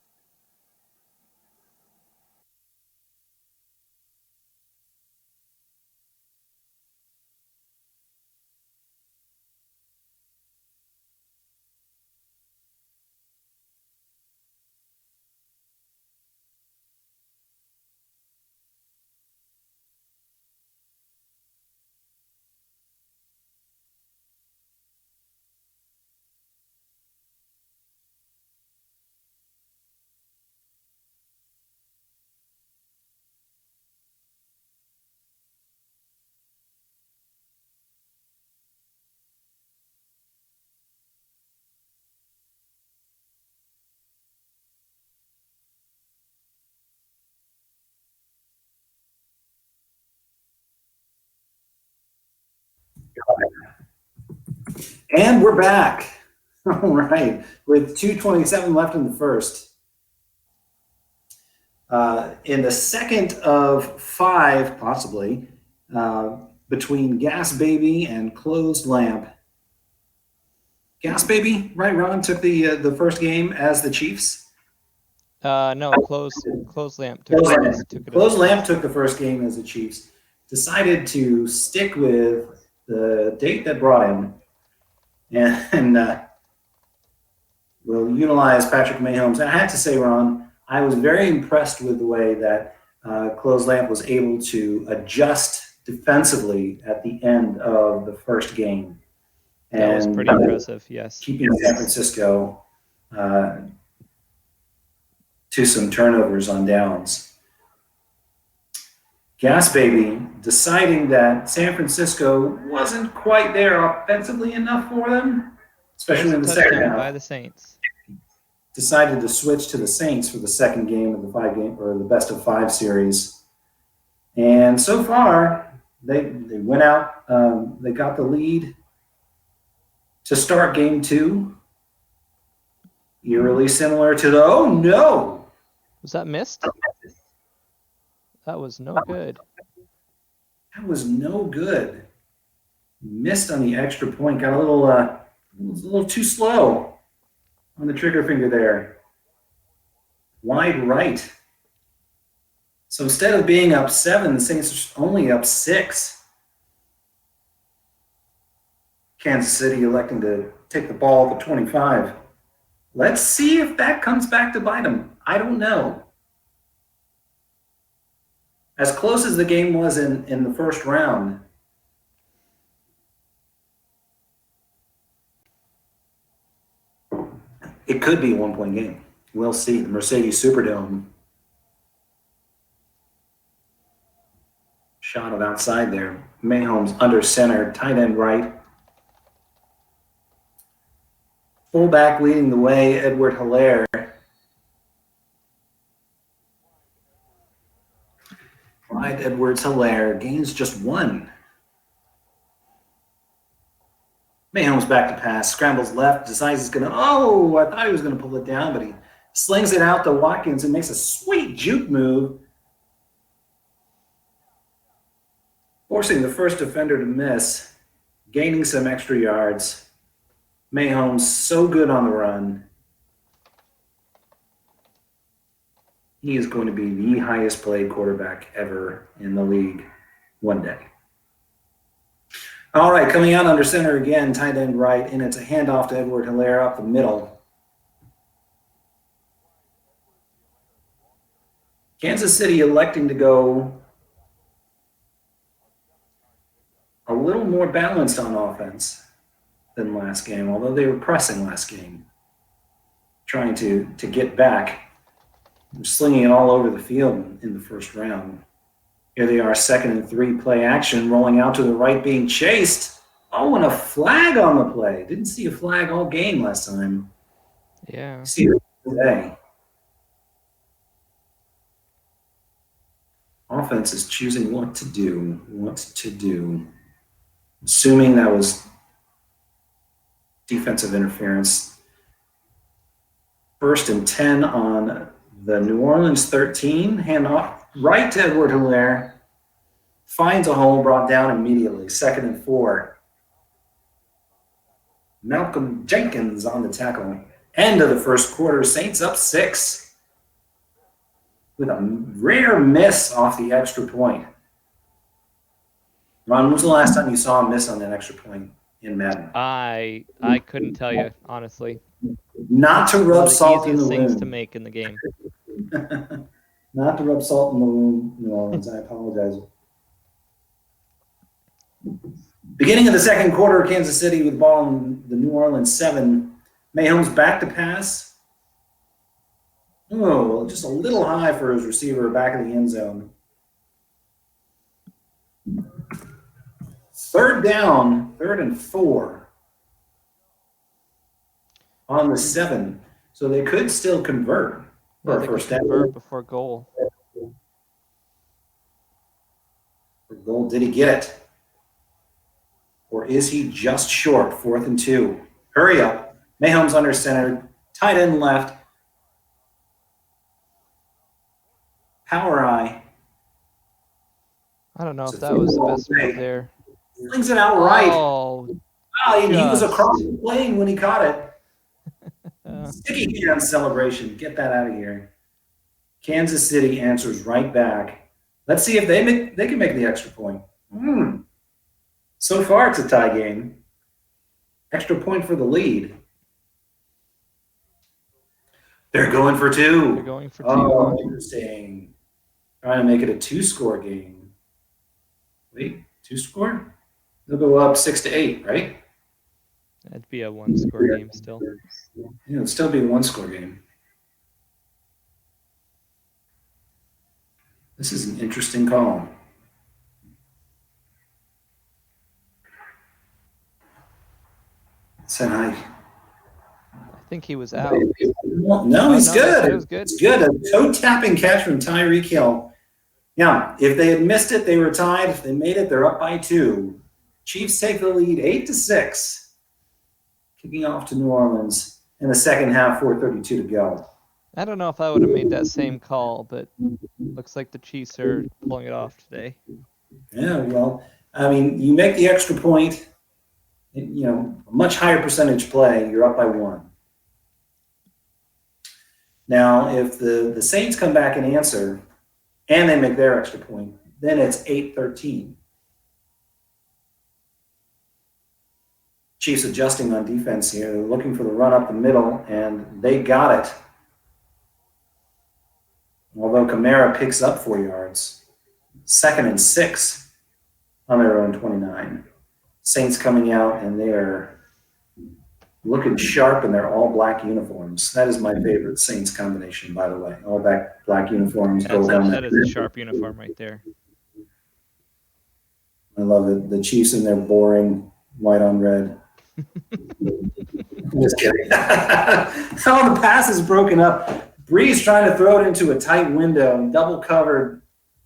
And we're back. All right, with 2:27 left in the first. In the second of 5, possibly, between Gas Baby and Closed Lamp. Gas Baby, right, Ron, took the first game as the Chiefs? No, Closed Lamp took Closed Lamp took the first game as the Chiefs. Decided to stick with the date that brought him, and will utilize Patrick Mahomes. And I have to say, Ron, I was very impressed with the way that Closed Lamp was able to adjust defensively at the end of the first game. And that was pretty impressive, yes. Keeping San Francisco to some turnovers on downs. Gas Baby deciding that San Francisco wasn't quite there offensively enough for them, especially in the second half. By the Saints. Decided to switch to the Saints for the second game of the 5-game or the best of 5 series. And so far, they went out, they got the lead to start game 2. Eerily similar to the, oh no! Was that missed? That was no good. That was no good. Missed on the extra point. Got a little too slow on the trigger finger there. Wide right. So instead of being up 7, the Saints are only up 6. Kansas City electing to take the ball at the 25. Let's see if that comes back to bite them. I don't know. As close as the game was in the first round, it could be a 1-point game. We'll see. The Mercedes Superdome. Shot of outside there. Mahomes under center, tight end right. Fullback leading the way, Edward Hilaire. Clyde Edwards-Hilaire gains just 1. Mahomes back to pass, scrambles left, decides he's going to, I thought he was going to pull it down, but he slings it out to Watkins and makes a sweet juke move, forcing the first defender to miss, gaining some extra yards. Mahomes so good on the run. He is going to be the highest paid quarterback ever in the league one day. All right, coming out under center again, tight end right, and it's a handoff to Edward Hilaire up the middle. Kansas City electing to go a little more balanced on offense than last game, although they were pressing last game, trying to get back. They're slinging it all over the field in the first round. Here they are, 2nd and 3, play action, rolling out to the right, being chased. Oh, and a flag on the play. Didn't see a flag all game last time. Yeah. See it today. Offense is choosing what to do. Assuming that was defensive interference. 1st and 10 on the New Orleans 13. Hand off right to Edward Hilaire. Finds a hole, brought down immediately. 2nd and 4. Malcolm Jenkins on the tackle. End of the first quarter. Saints up 6. With a rare miss off the extra point. Ron, when was the last time you saw a miss on that extra point in Madden? I couldn't tell you, honestly. Not to rub salt in the easiest things wound. to make in the game. Not to rub salt in the wound, New Orleans. I apologize. Beginning of the second quarter, Kansas City with the ball in the New Orleans 7. Mahomes back to pass. Oh, just a little high for his receiver back of the end zone. 3rd down, 3rd and 4 on the 7. So they could still convert for a first down. Convert before goal. For goal, did he get it? Or is he just short? 4th and 2. Hurry up. Mahomes under center. Tight end left. Power eye. I don't know if that was the best move there. Flings it out right. Oh, Wow, he was across the plane when he caught it. Sticky hand celebration. Get that out of here. Kansas City answers right back. Let's see if they can make the extra point. So far, it's a tie game. Extra point for the lead. They're going for 2. They're going for 2. Oh, interesting. Trying to make it a 2-score game. Wait, 2-score? They'll go up 6-8, right? That'd be a 1-score game still. Yeah, it'd still be a 1-score game. This is an interesting call. Said hi. I think he was out. No, he's good. It was good. It's good. A toe-tapping catch from Tyreek Hill. Yeah, if they had missed it, they were tied. If they made it, they're up by 2. Chiefs take the lead 8-6. Kicking off to New Orleans in the second half, 4:32 to go. I don't know if I would have made that same call, but looks like the Chiefs are pulling it off today. Yeah, well, I mean, you make the extra point, a much higher percentage play, you're up by 1. Now, if the Saints come back and answer, and they make their extra point, then it's 8-13. Chiefs adjusting on defense here. They're looking for the run up the middle, and they got it. Although Kamara picks up 4 yards. 2nd and 6 on their own 29. Saints coming out, and they're looking sharp in their all-black uniforms. That is my favorite Saints combination, by the way. All black uniforms. That is a sharp uniform right there. I love it. The Chiefs in their boring white on red. Just kidding. Oh, the pass is broken up. Breeze trying to throw it into a tight window and double-covered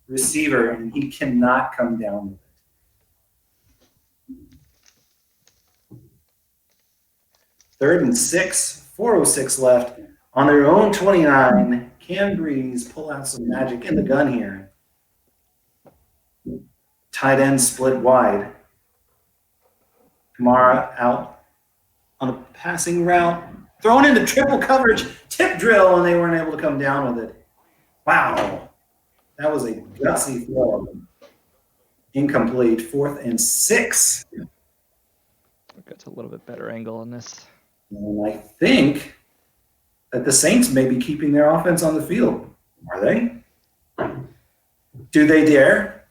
receiver, and he cannot come down with it. Third and 6, 4:06 left. On their own 29, can Breeze pull out some magic in the gun here? Tight end split wide. Kamara out on a passing route. Thrown into triple coverage, tip drill, and they weren't able to come down with it. Wow. That was a gutsy throw. Incomplete. 4th and 6. Got a little bit better angle on this. And I think that the Saints may be keeping their offense on the field. Are they? Do they dare?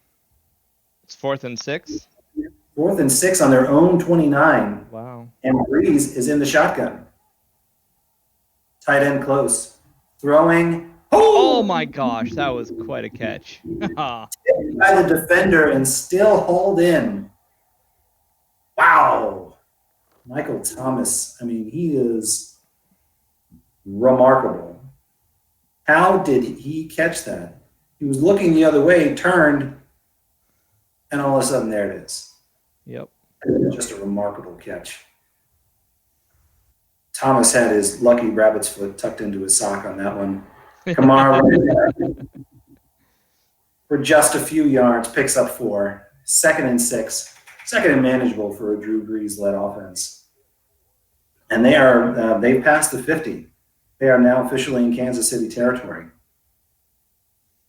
It's 4th and 6. 4th and 6 on their own 29. Wow. And Breeze is in the shotgun. Tight end close. Throwing. Oh my gosh, that was quite a catch. By the defender and still hauled in. Wow. Michael Thomas, I mean, he is remarkable. How did he catch that? He was looking the other way, turned, and all of a sudden there it is. Yep. Just a remarkable catch. Thomas had his lucky rabbit's foot tucked into his sock on that one. Kamara for just a few yards, picks up 4. 2nd and 6. 2nd and manageable for a Drew Brees-led offense. And they've passed the 50. They are now officially in Kansas City territory.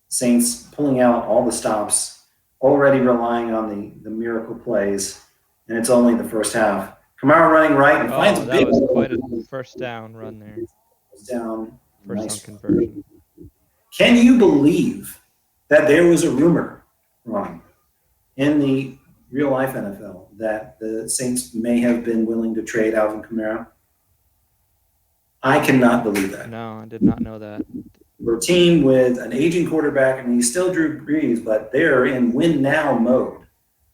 Saints pulling out all the stops, already relying on the miracle plays, and it's only the first half. Kamara running right and finds a big. That was quite a first down run there. Down. First Nice down conversion. Can you believe that there was a rumor, Ron, in the real life NFL that the Saints may have been willing to trade Alvin Kamara? I cannot believe that. No, I did not know that. We're a team with an aging quarterback, and he's still Drew Brees, but they're in win-now mode.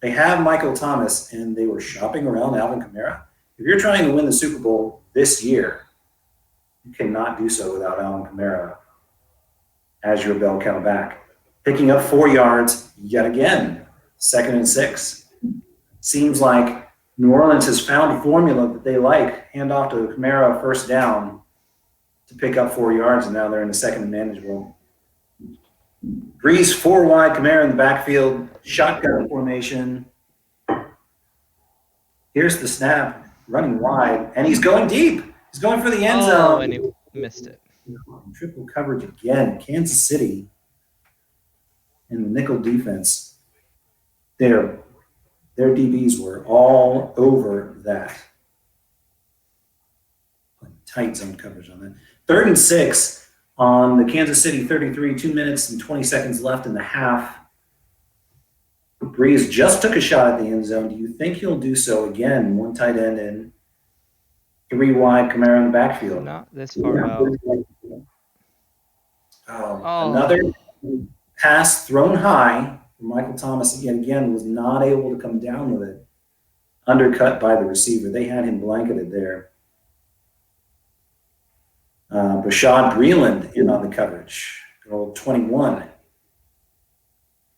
They have Michael Thomas, and they were shopping around Alvin Kamara. If you're trying to win the Super Bowl this year, you cannot do so without Alvin Kamara as your bell cow back. Picking up 4 yards yet again, 2nd and 6. Seems like New Orleans has found a formula that they like. Hand off to Kamara, first down, to pick up 4 yards, and now they're in the 2nd and manageable. Brees 4 wide, Kamara in the backfield, shotgun formation. Here's the snap, running wide, and he's going deep. He's going for the end zone. Oh, and he missed it. Triple coverage again. Kansas City in the nickel defense. Their DBs were all over that. Tight zone coverage on that. 3rd and 6 on the Kansas City 33, 2 minutes and 20 seconds left in the half. Brees just took a shot at the end zone. Do you think he'll do so again? 1 tight end and 3 wide, Kamara in the backfield. Not this far out. Another pass thrown high. Michael Thomas, yet again, was not able to come down with it. Undercut by the receiver. They had him blanketed there. Rashad Breeland in on the coverage. Goal 21.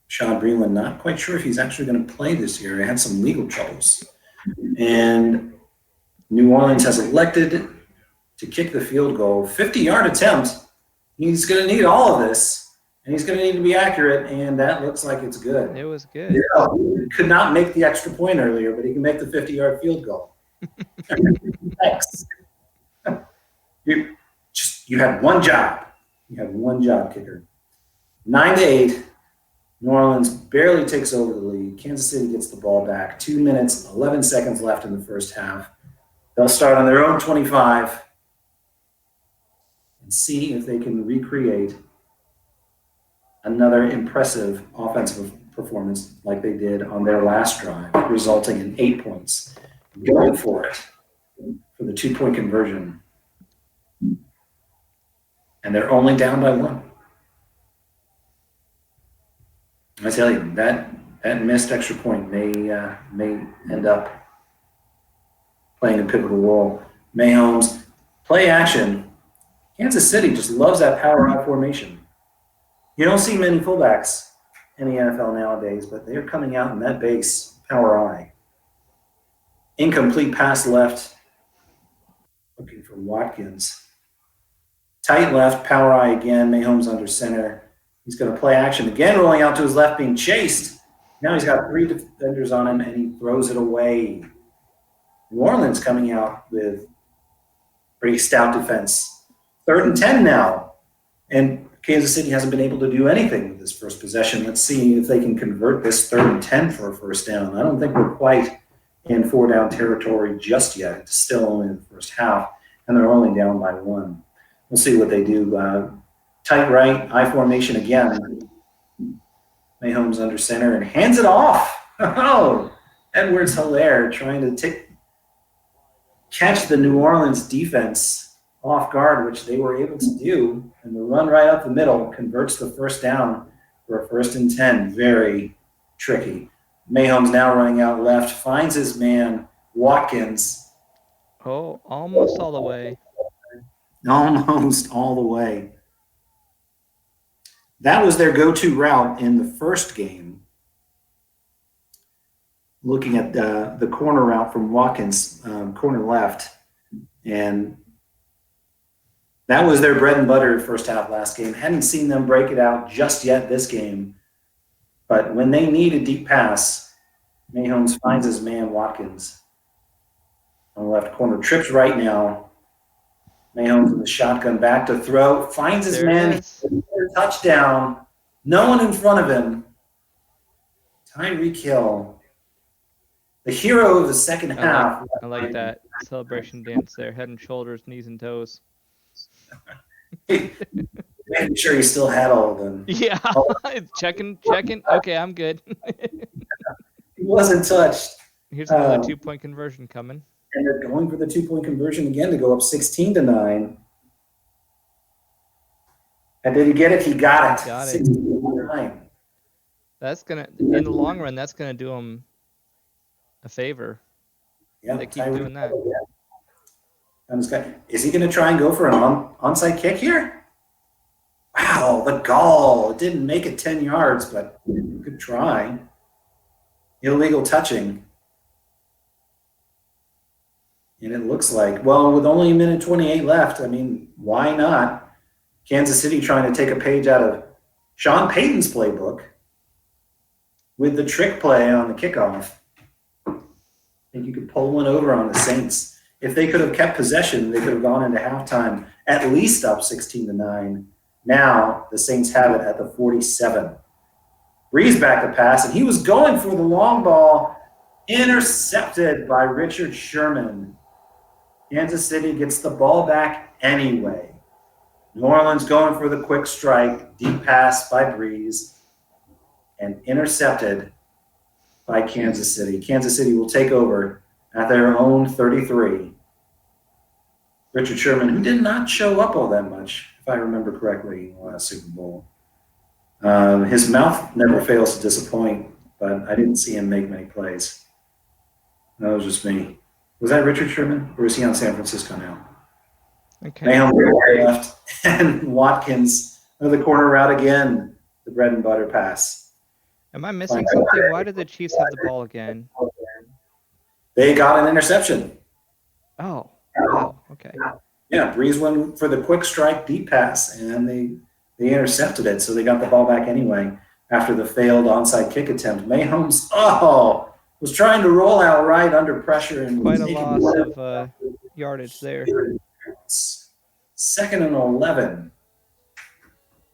Rashad Breeland, not quite sure if he's actually going to play this year. He had some legal troubles. And New Orleans has elected to kick the field goal. 50-yard attempt. He's going to need all of this, and he's going to need to be accurate, and that looks like it's good. It was good. Yeah, he could not make the extra point earlier, but he can make the 50-yard field goal. Thanks. You had one job. You had one job, kicker. 9-8. New Orleans barely takes over the lead. Kansas City gets the ball back. 2 minutes, 11 seconds left in the first half. They'll start on their own 25 and see if they can recreate another impressive offensive performance like they did on their last drive, resulting in 8 points. Going for it for the 2-point conversion. And they're only down by 1. I tell you, that missed extra point may end up playing a pivotal role. Mahomes, play action. Kansas City just loves that power out formation. You don't see many fullbacks in the NFL nowadays, but they're coming out in that base power eye. Incomplete pass left. Looking for Watkins. Tight left, power eye again. Mahomes under center. He's going to play action again, rolling out to his left, being chased. Now he's got 3 defenders on him, and he throws it away. New Orleans coming out with pretty stout defense. 3rd and 10 now. And Kansas City hasn't been able to do anything with this first possession. Let's see if they can convert this 3rd and 10 for a first down. I don't think we're quite in 4-down territory just yet. It's still only in the first half, and they're only down by 1. We'll see what they do. Tight right, I formation again. Mahomes under center and hands it off. Oh, Edwards-Helaire trying to catch the New Orleans defense off guard, which they were able to do. And the run right up the middle converts the first down for a 1st and 10. Very tricky. Mahomes now running out left, finds his man, Watkins. Oh, almost all the way. almost all the way. That was their go-to route in the first game. Looking at the corner route from Watkins, corner left, and that was their bread and butter first half last game. Hadn't seen them break it out just yet this game, but when they need a deep pass, Mahomes finds his man Watkins on the left corner, trips right now. Mahomes in the shotgun back to throw, finds his man, touchdown. No one in front of him. Tyreek Hill, the hero of the second half. I like that celebration dance there. Head and shoulders, knees and toes. Making sure he still had all of them. Yeah, checking. Okay, I'm good. He wasn't touched. Here's another 2-point conversion coming. And they're going for the 2-point conversion again to go up 16-9. And did he get it? He got it. 16-9. That's gonna, in the long run, that's gonna do him a favor. Yeah, they keep doing that. Is he going to try and go for an onside kick here? Wow, the gall. It didn't make it 10 yards, but good try. Illegal touching. And it looks like, well, with only a minute 28 left, I mean, why not? Kansas City trying to take a page out of Sean Payton's playbook with the trick play on the kickoff. I think you could pull one over on the Saints. If they could have kept possession, they could have gone into halftime at least up 16-9. Now the Saints have it at the 47. Breeze back the pass, and he was going for the long ball, intercepted by Richard Sherman. Kansas City gets the ball back anyway. New Orleans going for the quick strike, deep pass by Breeze, and intercepted by Kansas City. Kansas City will take over at their own 33. Richard Sherman, who did not show up all that much, if I remember correctly, in the last Super Bowl. His mouth never fails to disappoint, but I didn't see him make many plays. That was just me. Was that Richard Sherman, or is he on San Francisco now? Okay. Mayhem left, and Watkins, the corner route again, the bread and butter pass. Am I missing something? Why did the Chiefs have the ball again? They got an interception. Oh, wow. Okay. Yeah, Breeze went for the quick strike deep pass, and they intercepted it, so they got the ball back anyway after the failed onside kick attempt. Mahomes, was trying to roll out right under pressure. And quite a loss of yardage there. 2nd and 11.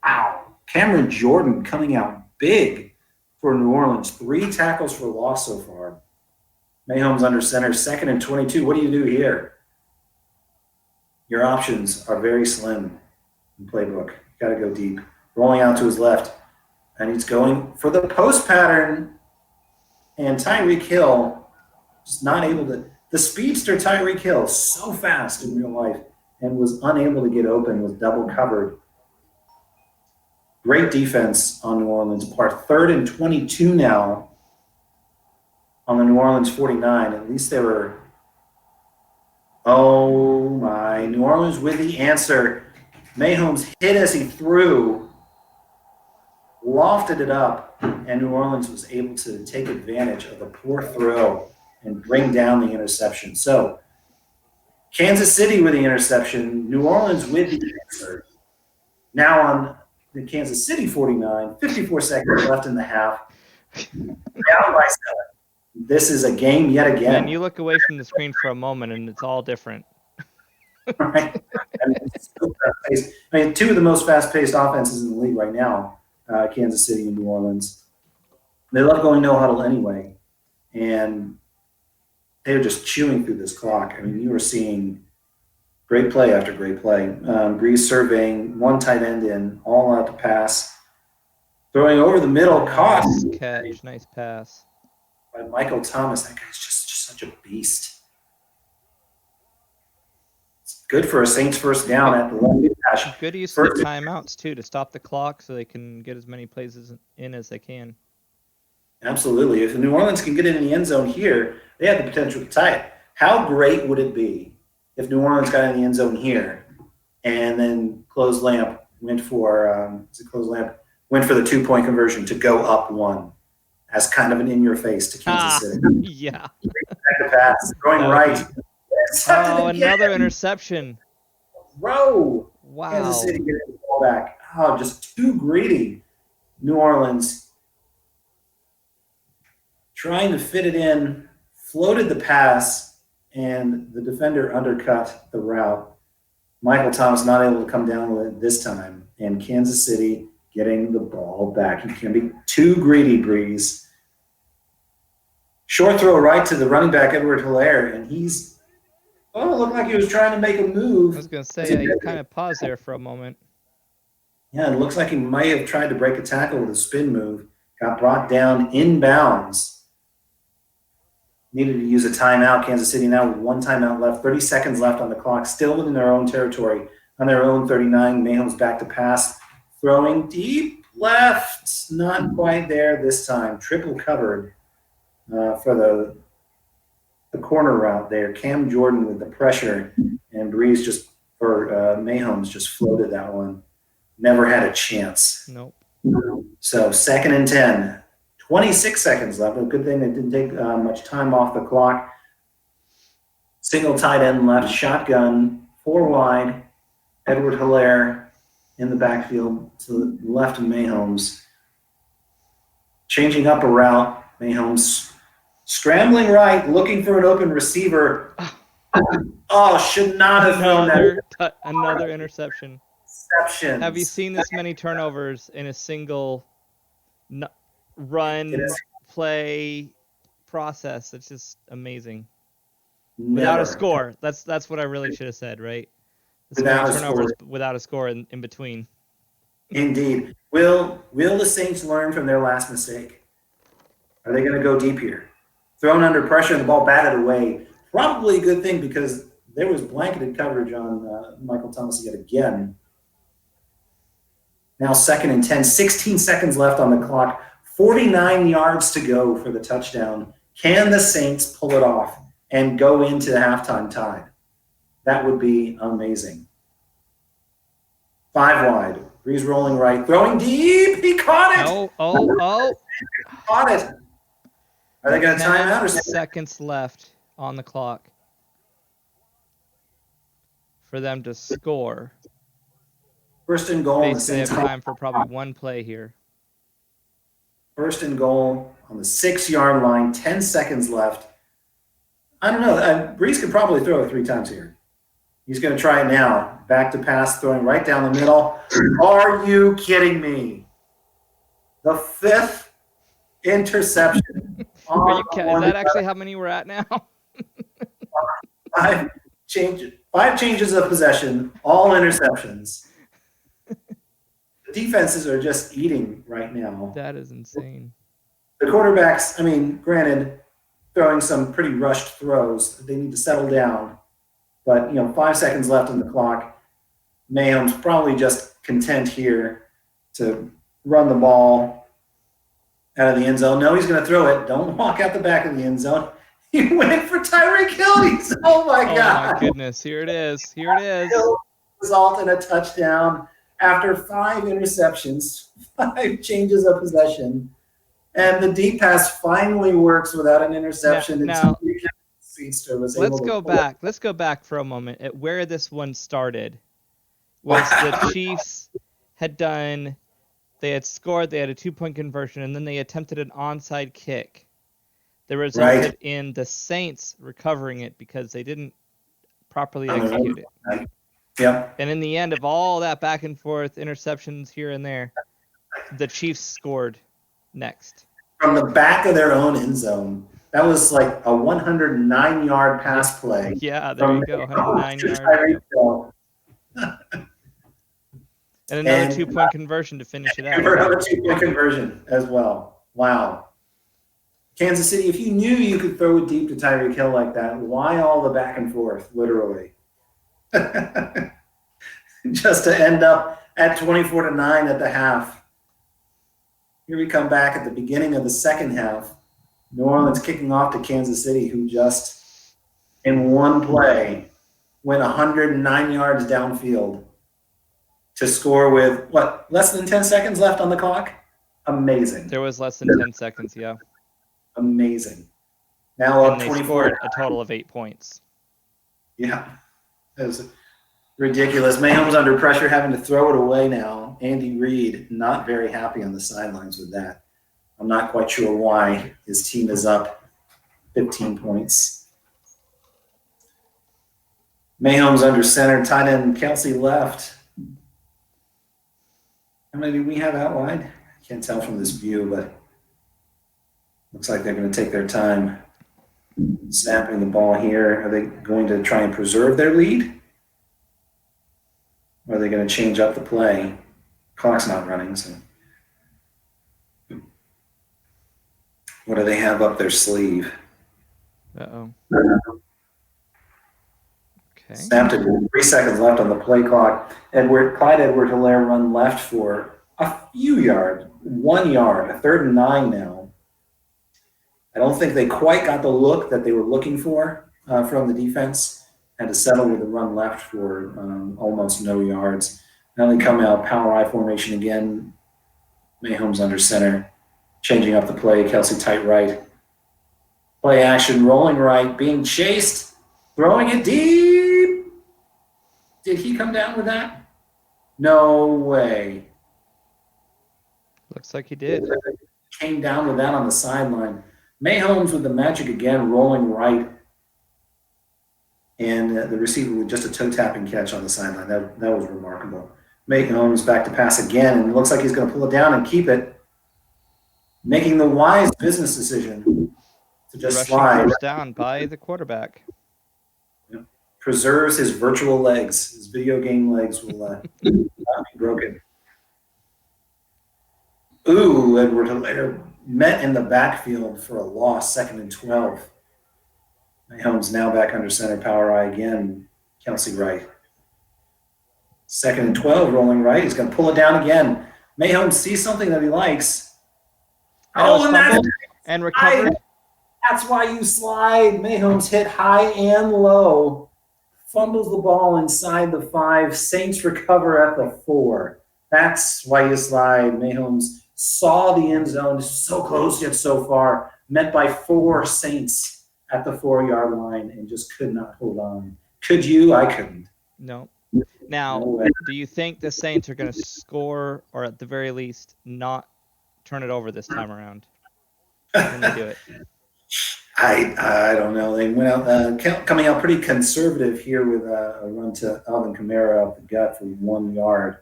Wow. Cameron Jordan coming out big for New Orleans. 3 tackles for loss so far. Mahomes under center, 2nd and 22. What do you do here? Your options are very slim in playbook. Got to go deep. Rolling out to his left. And he's going for the post pattern. And Tyreek Hill just not able to. The speedster Tyreek Hill, so fast in real life, and was unable to get open, was double covered. Great defense on New Orleans' part. 3rd and 22 now on the New Orleans 49. At least they were. Oh my. New Orleans with the answer. Mahomes hit as he threw, lofted it up, and New Orleans was able to take advantage of the poor throw and bring down the interception. So Kansas City with the interception, New Orleans with the answer. Now on the Kansas City 49, 54 seconds left in the half. Down by 7. This is a game yet again. And you look away from the screen for a moment, and it's all different. Right. I mean, 2 of the most fast-paced offenses in the league right now, Kansas City and New Orleans. They love going no huddle anyway, and they were just chewing through this clock. I mean, you were seeing great play after great play. Breeze surveying, 1 tight end in, all out to pass, throwing over the middle, caught. Nice catch, nice pass By Michael Thomas. That guy's just such a beast. It's good for a Saints first down at the left dash. Good use of the timeouts, too, to stop the clock so they can get as many plays in as they can. Absolutely. If New Orleans can get it in the end zone here, they have the potential to tie it. How great would it be if New Orleans got in the end zone here and then closed lamp went for went for the 2-point conversion to go up 1 as kind of an in your face to Kansas City. Yeah. Back to pass, throwing right. Oh, another interception. Row. Wow. Kansas City getting the ball back. Oh, just too greedy. New Orleans trying to fit it in, floated the pass, and the defender undercut the route. Michael Thomas not able to come down with it this time, and Kansas City getting the ball back. You can be too greedy, Breeze. Short throw right to the running back, Edward Hilaire, and he's it looked like he was trying to make a move. I was going to say, he kind of paused there for a moment. Yeah, it looks like he might have tried to break a tackle with a spin move. Got brought down inbounds. Needed to use a timeout. Kansas City now with 1 timeout left. 30 seconds left on the clock. Still within their own territory. On their own 39. Mayhem's back to pass. Throwing deep left. Not quite there this time. Triple covered for the corner route there. Cam Jordan with the pressure. And Breeze Mayhem's just floated that one. Never had a chance. Nope. So 2nd and 10. 26 seconds left. A good thing it didn't take much time off the clock. Single tight end left. Shotgun. 4 wide. Edward Hilaire in the backfield to the left of Mayhem's. Changing up a route. Mayhem's scrambling right, looking for an open receiver. Should not have thrown that. Another interception. Have you seen this many turnovers in a single run play process? It's just amazing. Without a score. That's what I really should have said, right? Without turnovers without a score in between. Indeed. Will the Saints learn from their last mistake? Are they going to go deep here? Thrown under pressure and the ball batted away. Probably a good thing because there was blanketed coverage on Michael Thomas yet again. Now 2nd and 10, 16 seconds left on the clock, 49 yards to go for the touchdown. Can the Saints pull it off and go into halftime tied? That would be amazing. 5 wide, Breeze rolling right, throwing deep, he caught it! Oh. Caught it. Are they going to time out? 10 seconds left on the clock for them to score. 1st and goal. Basically, have time for probably 1 play here. 1st and goal on the 6-yard line. 10 seconds left. I don't know. Breeze could probably throw it 3 times here. He's going to try it now. Back to pass, throwing right down the middle. Are you kidding me? The 5th interception. Is that actually how many we're at now? 5 changes of possession, all interceptions. The defenses are just eating right now. That is insane. The quarterbacks, granted, throwing some pretty rushed throws. They need to settle down. But, 5 seconds left on the clock. Mayhem's probably just content here to run the ball out of the end zone. No, he's going to throw it. Don't walk out the back of the end zone. He went for Tyreek Hill. Oh, my God. Oh, my goodness. Here it is. Result in a touchdown after 5 interceptions, 5 changes of possession. And the deep pass finally works without an interception. Now let's go back for a moment at where this one started. Was the Chiefs they had scored, they had a 2-point conversion, and then they attempted an onside kick. That resulted in the Saints recovering it because they didn't properly execute it. Yep. And in the end of all that back and forth, interceptions here and there, the Chiefs scored next. From the back of their own end zone. That was like a 109-yard pass play. Yeah, there you go, 109 yards. And another 2-point conversion to finish it out. Another 2-point conversion as well. Wow. Kansas City, if you knew you could throw it deep to Tyreek Hill like that, why all the back and forth, literally? Just to end up at 24-9 at the half. Here we come back at the beginning of the second half. New Orleans kicking off to Kansas City, who just, in one play, went 109 yards downfield. to score with, what, less than 10 seconds left on the clock? Amazing. There was less than 10 seconds, yeah. Amazing. Now up And they 24. scored a total of 8 points. Yeah. That was ridiculous. Mayhem's under pressure, having to throw it away now. Andy Reid not very happy on the sidelines with that. I'm not quite sure why. His team is up 15 points. Mayhem's under center. Tight end Kelsey left. How many do we have out wide? I can't tell from this view, but looks like they're going to take their time snapping the ball here. Are they going to try and preserve their lead? Or are they going to change up the play? Clock's not running, so. What do they have up their sleeve? Uh-oh. Okay. Snapped it with 3 seconds left on the play clock. Clyde Edwards-Helaire run left for a few yards, 1 yard, a 3rd and 9 now. I don't think they quite got the look that they were looking for from the defense, and to settle with a run left for almost no yards. Now they come out power I formation again. Mayhem's under center, changing up the play. Kelsey tight right. Play action, rolling right, being chased, throwing it deep. Did he come down with that? No way. Looks like he did. Came down with that on the sideline. Mayhem's with the magic again, rolling right. And the receiver with just a toe-tapping catch on the sideline. That was remarkable. Mayhem's back to pass again, and it looks like he's going to pull it down and keep it. Making the wise business decision to just Rushing slide. first down by the quarterback. Yep. Preserves his virtual legs. His video game legs will not be broken. Ooh, Edwards-Helaire met in the backfield for a loss, 2nd and 12. Mayhem's now back under center, power I again. Kelsey right. 2nd and 12, rolling right. He's going to pull it down again. Mayhem sees something that he likes. And recovered. That's why you slide. Mayhem's hit high and low. Fumbles the ball inside the 5. Saints recover at the 4. That's why you slide. Mayhem's saw the end zone, so close yet so far, met by 4 Saints at the 4-yard line and just could not hold on. Could you? I couldn't. No. Now, do you think the Saints are going to score, or at the very least, not turn it over this time around when they do it? I don't know. They went out coming out pretty conservative here with a run to Alvin Kamara up the gut for 1 yard.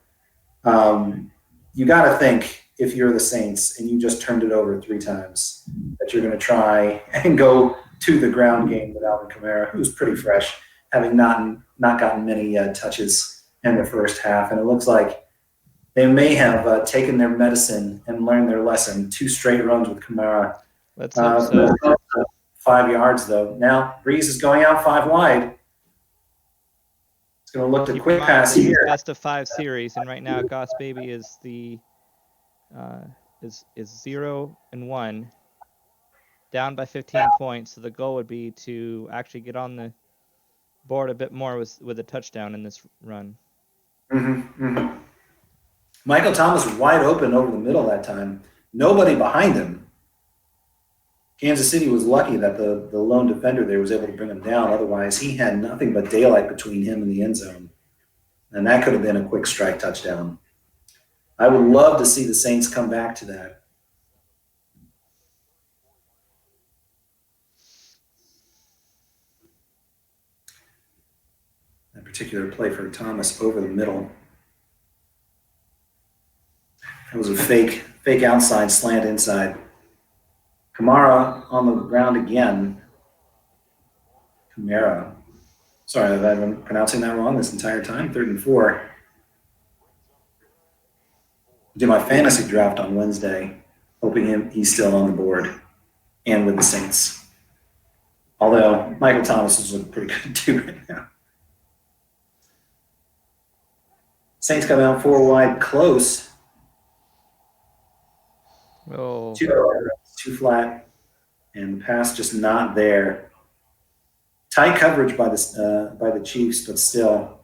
You got to think, if you're the Saints and you just turned it over 3 times, that you're going to try and go to the ground game with Alvin Kamara, who's pretty fresh, having not gotten many touches in the first half. And it looks like they may have taken their medicine and learned their lesson. 2 straight runs with Kamara. Let's hope so. 5 yards, though. Now, Breeze is going out 5 wide. It's going to look to quick pass here. Best of 5 series, and right now Goss Baby is the is 0 and 1, down by 15 points. So the goal would be to actually get on the board a bit more with a touchdown in this run. Michael Thomas was wide open over the middle that time. Nobody behind him. Kansas City was lucky that the lone defender there was able to bring him down. Otherwise, he had nothing but daylight between him and the end zone. And that could have been a quick strike touchdown. I would love to see the Saints come back to that. That particular play for Thomas over the middle. That was a fake outside slant inside. Kamara on the ground again. Kamara. Sorry, have I been pronouncing that wrong this entire time? 3rd and 4. I did my fantasy draft on Wednesday, hoping he's still on the board and with the Saints. Although Michael Thomas is looking pretty good too right now. Saints come out 4 wide, close. Oh. Too flat, and the pass just not there. Tight coverage by the Chiefs, but still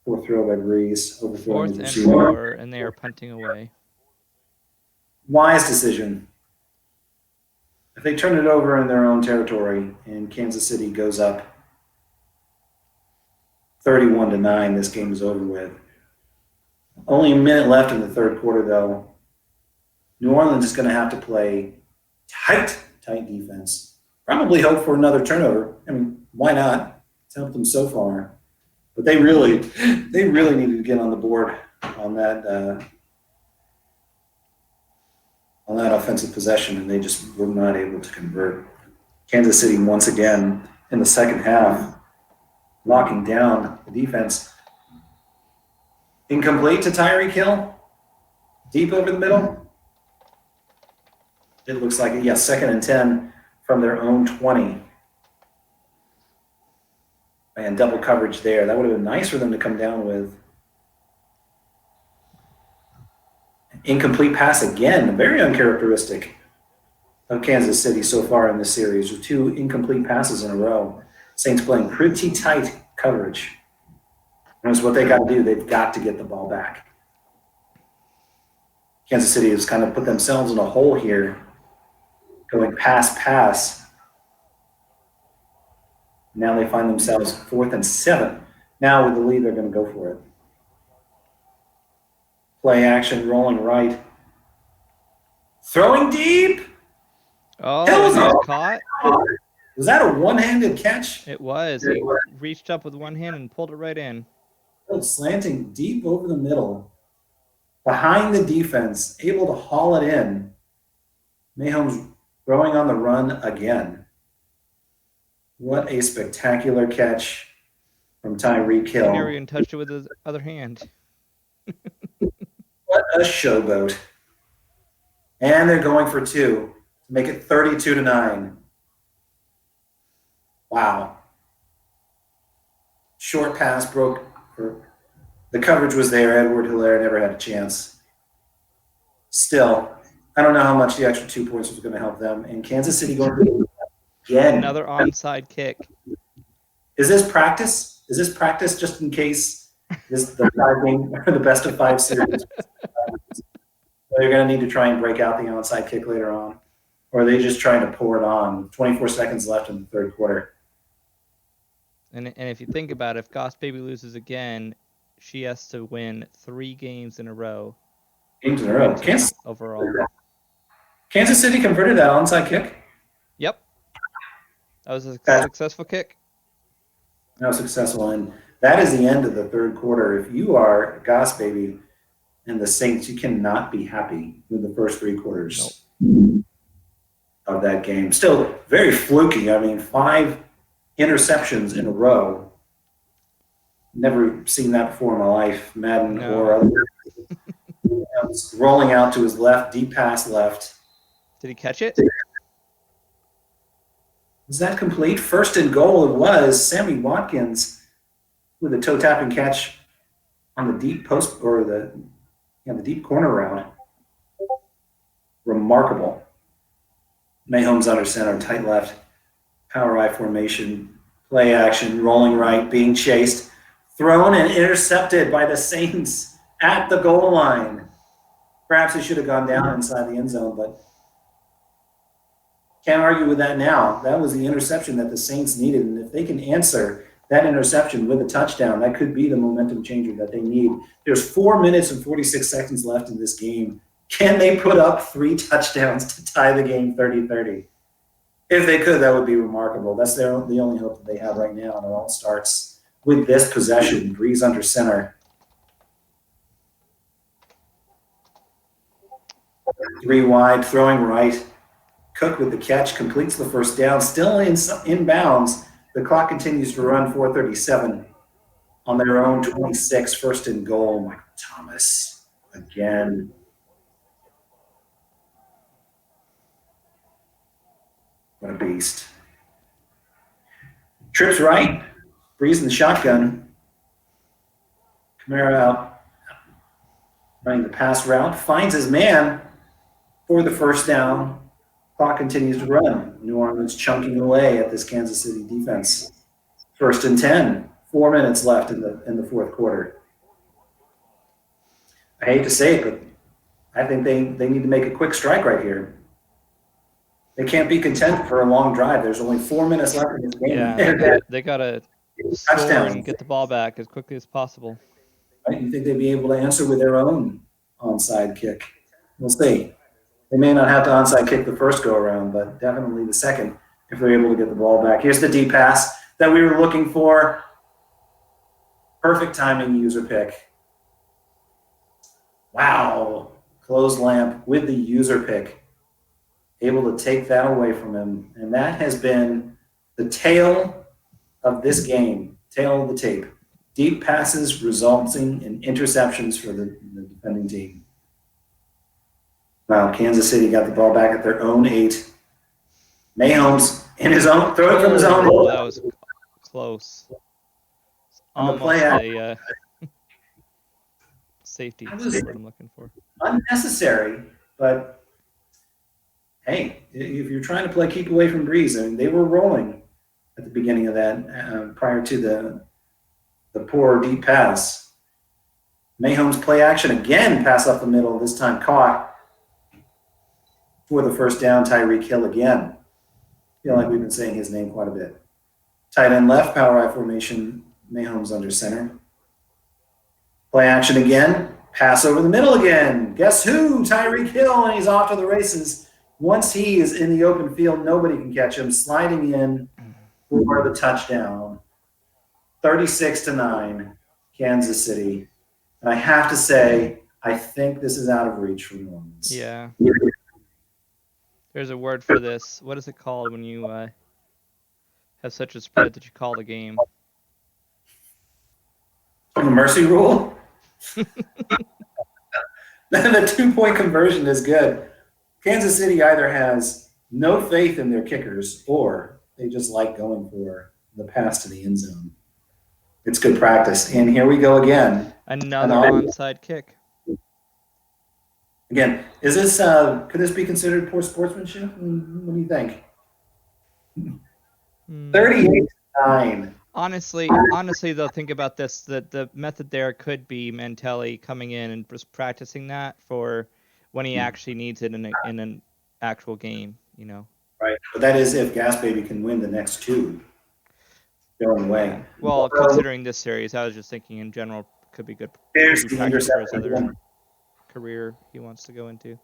Fourth throw by Breeze. Overthrowing his Fourth and receiver. 4, and they are punting away. Wise decision. If they turn it over in their own territory and Kansas City goes up 31-9, this game is over with. Only a minute left in the third quarter, though. New Orleans is going to have to play tight defense. Probably hope for another turnover. I mean, why not? It's helped them so far. But they really needed to get on the board on that offensive possession, and they just were not able to convert. Kansas City once again in the second half, locking down the defense. Incomplete to Tyreek Hill. Deep over the middle. It looks like it. Yes, 2nd and 10 from their own 20. And double coverage there. That would have been nice for them to come down with. Incomplete pass again. Very uncharacteristic of Kansas City so far in this series, with 2 incomplete passes in a row. Saints playing pretty tight coverage. And that's what they got to do. They've got to get the ball back. Kansas City has kind of put themselves in a hole here, going pass. Now they find themselves 4th and 7. Now with the lead, they're going to go for it. Play action, rolling right. Throwing deep. Oh, it was caught. Was that a one-handed catch? It was. He reached up with one hand and pulled it right in. Slanting deep over the middle. Behind the defense, able to haul it in. Mahomes throwing on the run again. What a spectacular catch from Tyreek Hill. He never even touched it with his other hand. What a showboat. And they're going for 2 to make it 32-9. Wow. Short pass broke. The coverage was there. Edward Hilaire never had a chance. Still, I don't know how much the extra 2 points was going to help them. And Kansas City going again. Another onside kick. Is this practice? Is this practice just in case the 5-game or the best of 5 series? So you're going to need to try and break out the onside kick later on. Or are they just trying to pour it on? 24 seconds left in the third quarter. And if you think about it, if Goss Baby loses again, she has to win 3 games in a row. Overall. Kansas City converted that onside kick? Yep. That was a successful kick. That was successful. And that is the end of the third quarter. If you are Goss Baby and the Saints, you cannot be happy with the first 3 quarters of that game. Still very fluky. I mean, 5 interceptions in a row. Never seen that before in my life, Madden or other. Rolling out to his left, deep pass left. Did he catch it? Was that complete? 1st and goal it was. Sammy Watkins with a toe-tapping catch on the deep post or the deep corner route. Remarkable. Mahomes under center, tight left, power I formation, play action, rolling right, being chased, thrown and intercepted by the Saints at the goal line. Perhaps he should have gone down inside the end zone, but can't argue with that now. That was the interception that the Saints needed, and if they can answer that interception with a touchdown, that could be the momentum changer that they need. There's 4 minutes and 46 seconds left in this game. Can they put up 3 touchdowns to tie the game 30-30? If they could, that would be remarkable. That's the only hope that they have right now, and it all starts with this possession. Breeze under center. 3 wide, throwing right. Cook with the catch, completes the first down. Still in bounds. The clock continues to run, 4:37 on their own 26, 1st and goal. Michael Thomas again. What a beast. Trips right. Breeze in the shotgun. Kamara out running the pass route. Finds his man for the first down. Clock continues to run. New Orleans chunking away at this Kansas City defense. 1st and 10 4 minutes left in the fourth quarter. I hate to say it, but I think they need to make a quick strike right here. They can't be content for a long drive. There's only 4 minutes left in this game. Yeah, they gotta score Touchdowns. and get the ball back as quickly as possible. Right? You think they'd be able to answer with their own onside kick? We'll see. They may not have to onside kick the first go around, but definitely the second if they're able to get the ball back. Here's the deep pass that we were looking for. Perfect timing, user pick. Wow. Closed lamp with the user pick. Able to take that away from him. And that has been the tale of this game, tail of the tape. Deep passes resulting in interceptions for the defending team. Wow, Kansas City got the ball back at their own 8. Mahomes in his own, throw it from his own. Oh, that was close. On the Almost play a safety. That That's was- the word I'm looking for. Unnecessary, but hey, if you're trying to play keep away from Breeze, I mean, they were rolling at the beginning of that prior to the poor deep pass. Mahomes play action again, pass up the middle, this time caught for the first down. Tyreek Hill again. Feel like we've been saying his name quite a bit. Tight end left, power I formation, Mahomes under center. Play action again, pass over the middle again. Guess who? Tyreek Hill, and he's off to the races. Once he is in the open field, nobody can catch him. Sliding in for the touchdown. 36-9, Kansas City. And I have to say, I think this is out of reach for New Orleans. Yeah. There's a word for this. What is it called when you have such a spread that you call the game? The mercy rule? The 2-point conversion is good. Kansas City either has no faith in their kickers or they just like going for the pass to the end zone. It's good practice. And here we go again. Another onside kick. Again, is this could this be considered poor sportsmanship? What do you think? 38-9. Honestly, though, think about this. The method there could be Mantelli coming in and just practicing that for when he actually needs it in an actual game, you know. Right. But that is if Gas Baby can win the next 2 going away. Well, considering this series, I was just thinking in general could be good. There's Could be the practice for his interception. other career he wants to go into.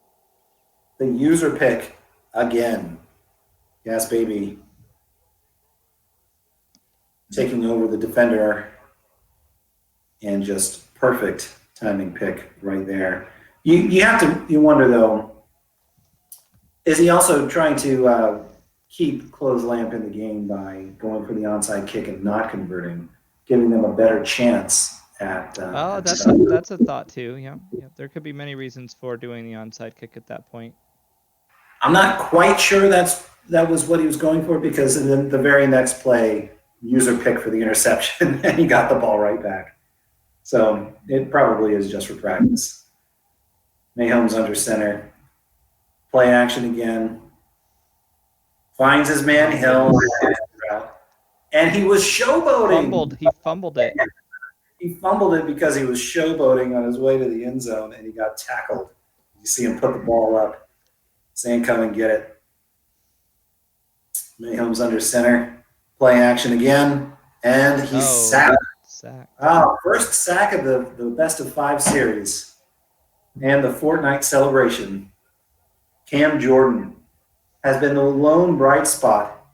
The user pick again. Gas Baby taking over the defender and just perfect timing pick right there. You wonder though, is he also trying to keep close lamp in the game by going for the onside kick and not converting, giving them a better chance at That's a thought too. Yeah, there could be many reasons for doing the onside kick at that point. I'm not quite sure that was what he was going for, because in the very next play, user pick for the interception, and he got the ball right back. So it probably is just for practice. Mahomes under center. Play action again. Finds his man Hill. And he was showboating. He fumbled it. He fumbled it because he was showboating on his way to the end zone, and he got tackled. You see him put the ball up, saying, "Come and get it." Mahomes under center. Play action again, and he's sacked. First sack of the best of 5 series, and the Fortnite celebration. Cam Jordan has been the lone bright spot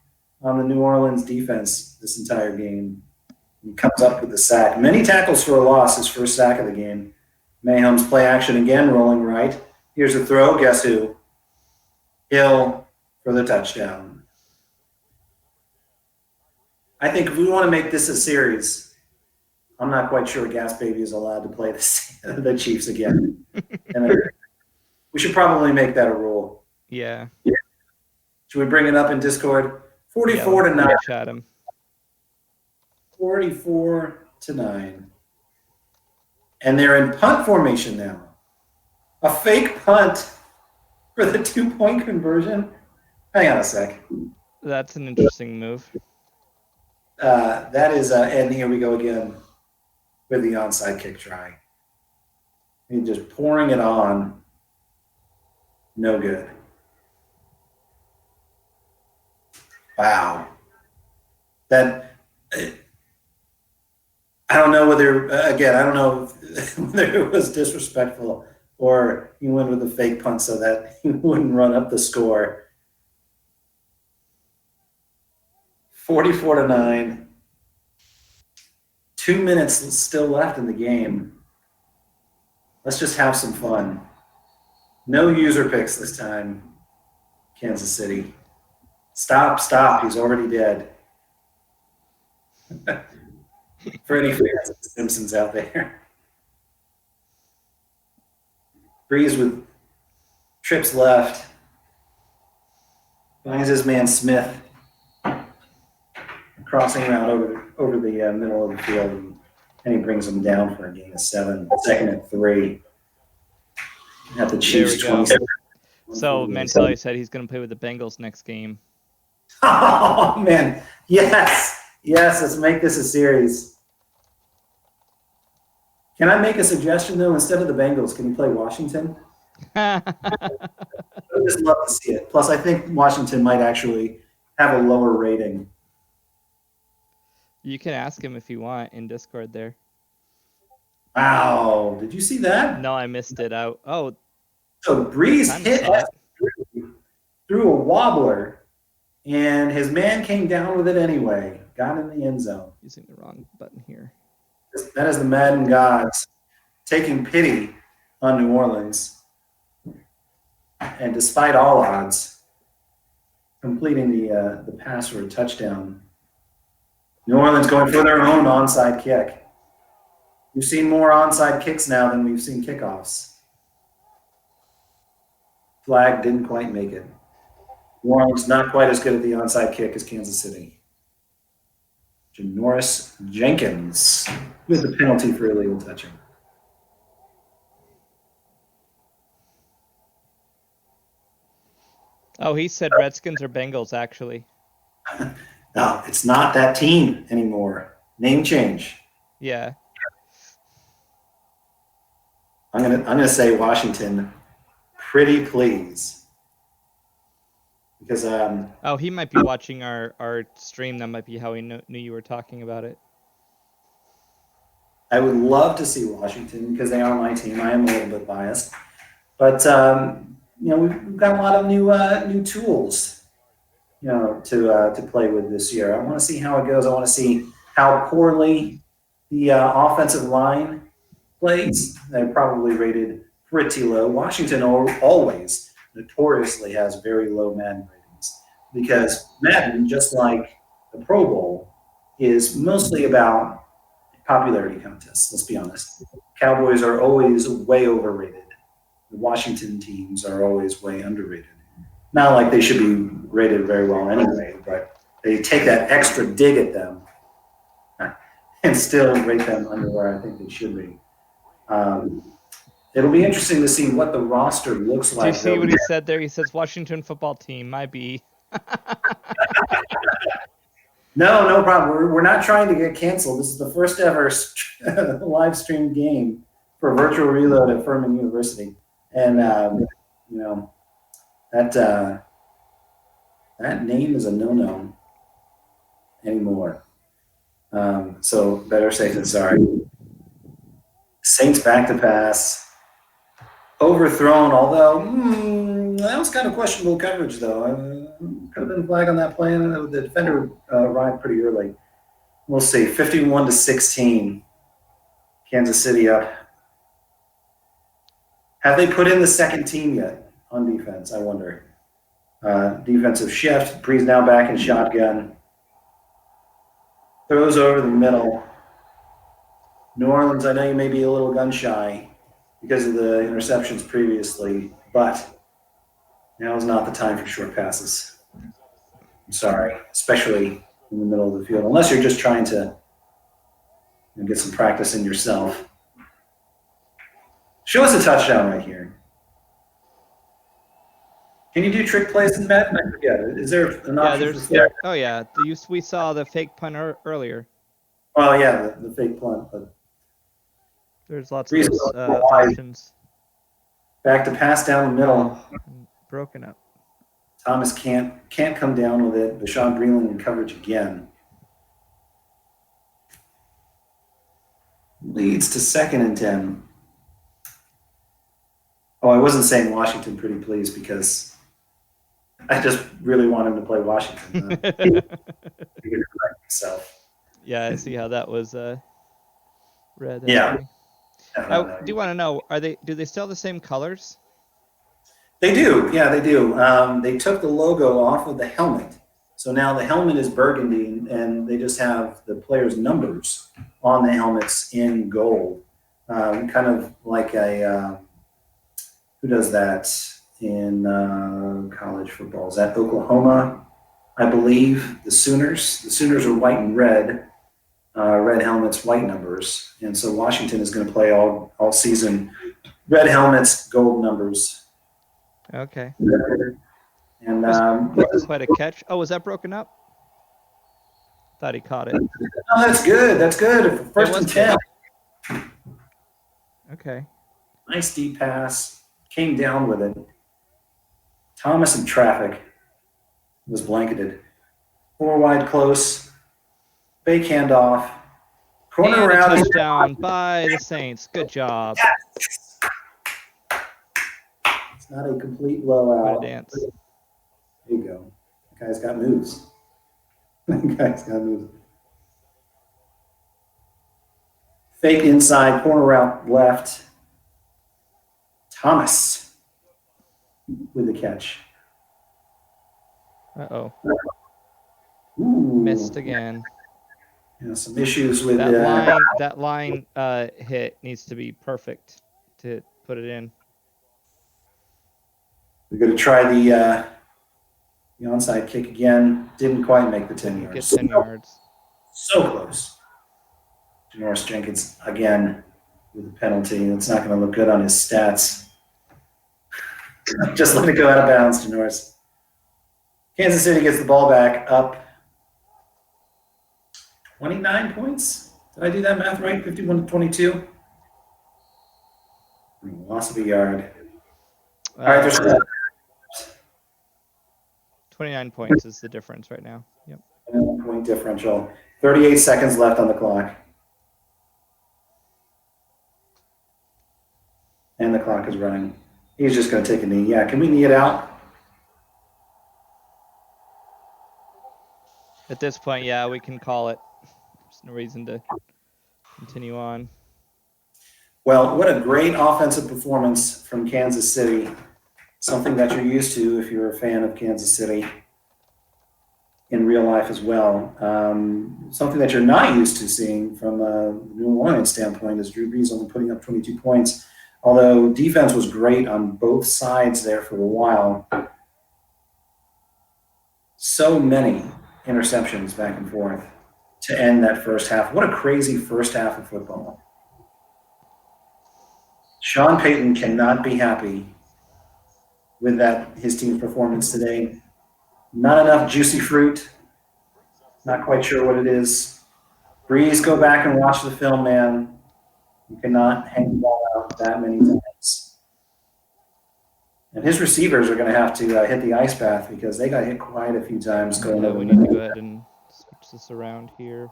on the New Orleans defense this entire game. He comes up with the sack. Many tackles for a loss, his first sack of the game. Mahomes play action again, rolling right. Here's a throw. Guess who? Hill for the touchdown. I think if we want to make this a series, I'm not quite sure Gas Baby is allowed to play the Chiefs again. And we should probably make that a rule. Yeah. Should we bring it up in Discord? 44-9. Chat him. 44-9. And they're in punt formation now. A fake punt for the 2-point conversion. Hang on a sec. That's an interesting move. That is, and here we go again with the onside kick try. And just pouring it on. No good. Wow. That, I don't know whether, again, I don't know whether it was disrespectful or he went with a fake punt so that he wouldn't run up the score. 44-9. 2 minutes still left in the game. Let's just have some fun. No user picks this time, Kansas City. Stop. He's already dead. For any fans of the Simpsons out there. Breeze with trips left. Finds his man Smith. Crossing around over the middle of the field. And he brings him down for a gain of 7. 2nd and 3. At the Chiefs 27. So Mantelli said he's going to play with the Bengals next game. Oh, man. Yes. Let's make this a series. Can I make a suggestion, though? Instead of the Bengals, can you play Washington? I would just love to see it. Plus, I think Washington might actually have a lower rating. You can ask him if you want in Discord there. Wow. Did you see that? No, I missed it out. Oh. So Breeze hit through a wobbler, and his man came down with it anyway. Got in the end zone. Using the wrong button here. That is the Madden gods taking pity on New Orleans. And despite all odds, completing the pass for a touchdown. New Orleans going for their own onside kick. We've seen more onside kicks now than we've seen kickoffs. Flag didn't quite make it. New Orleans not quite as good at the onside kick as Kansas City. Janoris Jenkins with the penalty for illegal touching. Oh, he said Redskins or Bengals, actually. No, it's not that team anymore. Name change. Yeah. I'm gonna say Washington. Pretty please. Because oh, he might be watching our stream. That might be how he knew you were talking about it. I would love to see Washington because they are my team. I am a little bit biased, but we've got a lot of new tools, to play with this year. I want to see how it goes. I want to see how poorly the offensive line plays. They're probably rated pretty low. Washington always notoriously has very low Madden ratings because Madden, just like the Pro Bowl, is mostly about popularity contests. Let's be honest. Cowboys are always way overrated. The Washington teams are always way underrated. Not like they should be rated very well anyway, but they take that extra dig at them and still rate them under where I think they should be. It'll be interesting to see what the roster looks like. Do you see what he said there? He says Washington football team, might be. No problem. We're not trying to get canceled. This is the first ever live streamed game for Virtual Reload at Furman University. And, that name is a no-no anymore. So better safe than sorry. Saints back to pass. Overthrown, although that was kind of questionable coverage, though. Could have been a flag on that play. The defender arrived pretty early. We'll see. 51-16. Kansas City up. Have they put in the second team yet on defense? I wonder. Defensive shift. Breeze now back in shotgun. Throws over the middle. New Orleans, I know you may be a little gun shy because of the interceptions previously, but now is not the time for short passes. I'm sorry, especially in the middle of the field, unless you're just trying to get some practice in yourself. Show us a touchdown right here. Can you do trick plays in Madden? I forget. Is there an option for flag? Oh yeah, we saw the fake punt earlier. Well, yeah, the fake punt, but There's lots of those options. back to pass down the middle. Broken up. Thomas can't come down with it. Bashawn Breeland in coverage again. Leads to 2nd and 10. Oh, I wasn't saying Washington, pretty please, because I just really want him to play Washington. So. Yeah, I see how that was read. Yeah. I do want to know: do they still have the same colors? They do. Yeah, they do. They took the logo off of the helmet, so now the helmet is burgundy, and they just have the players' numbers on the helmets in gold, kind of like a. Who does that in college football? Is that Oklahoma? I believe the Sooners. The Sooners are white and red. Red helmets, white numbers, and so Washington is going to play all season. Red helmets, gold numbers. Okay. And wasn't quite a catch. Oh, was that broken up? Thought he caught it. Oh, that's good. That's good. For 1st and 10. Okay. Nice deep pass. Came down with it. Thomas in traffic. Was blanketed. 4 wide close. Fake handoff. Corner route. Touchdown by the Saints. Good job. It's not a complete blowout. What a dance. There you go. The guy's got moves. The guy's got moves. Fake inside, corner route left. Thomas with the catch. Uh-oh. Ooh. Missed again. Yeah, some issues with that line hit needs to be perfect to put it in. We're going to try the onside kick again. Didn't quite make the 10 yards. Get 10 yards. So close. Janoris Jenkins again with a penalty. That's not going to look good on his stats. Just let it go out of bounds, Janoris. Kansas City gets the ball back up 29 points. Did I do that math right? 51-22? Loss of a yard. All right, there's 29 points is the difference right now. Yep. 1-point differential. 38 seconds left on the clock. And the clock is running. He's just going to take a knee. Yeah, can we knee it out? At this point, yeah, we can call it. There's no reason to continue on. Well, what a great offensive performance from Kansas City. Something that you're used to if you're a fan of Kansas City in real life as well. Something that you're not used to seeing from a New Orleans standpoint is Drew Brees only putting up 22 points. Although defense was great on both sides there for a while. So many interceptions back and forth to end that first half. What a crazy first half of football. Sean Payton cannot be happy with his team's performance today. Not enough juicy fruit. Not quite sure what it is. Breeze, go back and watch the film, man. You cannot hang the ball out that many times. And his receivers are going to have to hit the ice bath because they got hit quite a few times going over. We need to go ahead and switch this around here.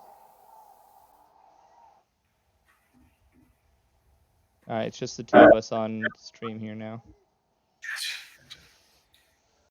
All right, it's just the two of us on stream here now.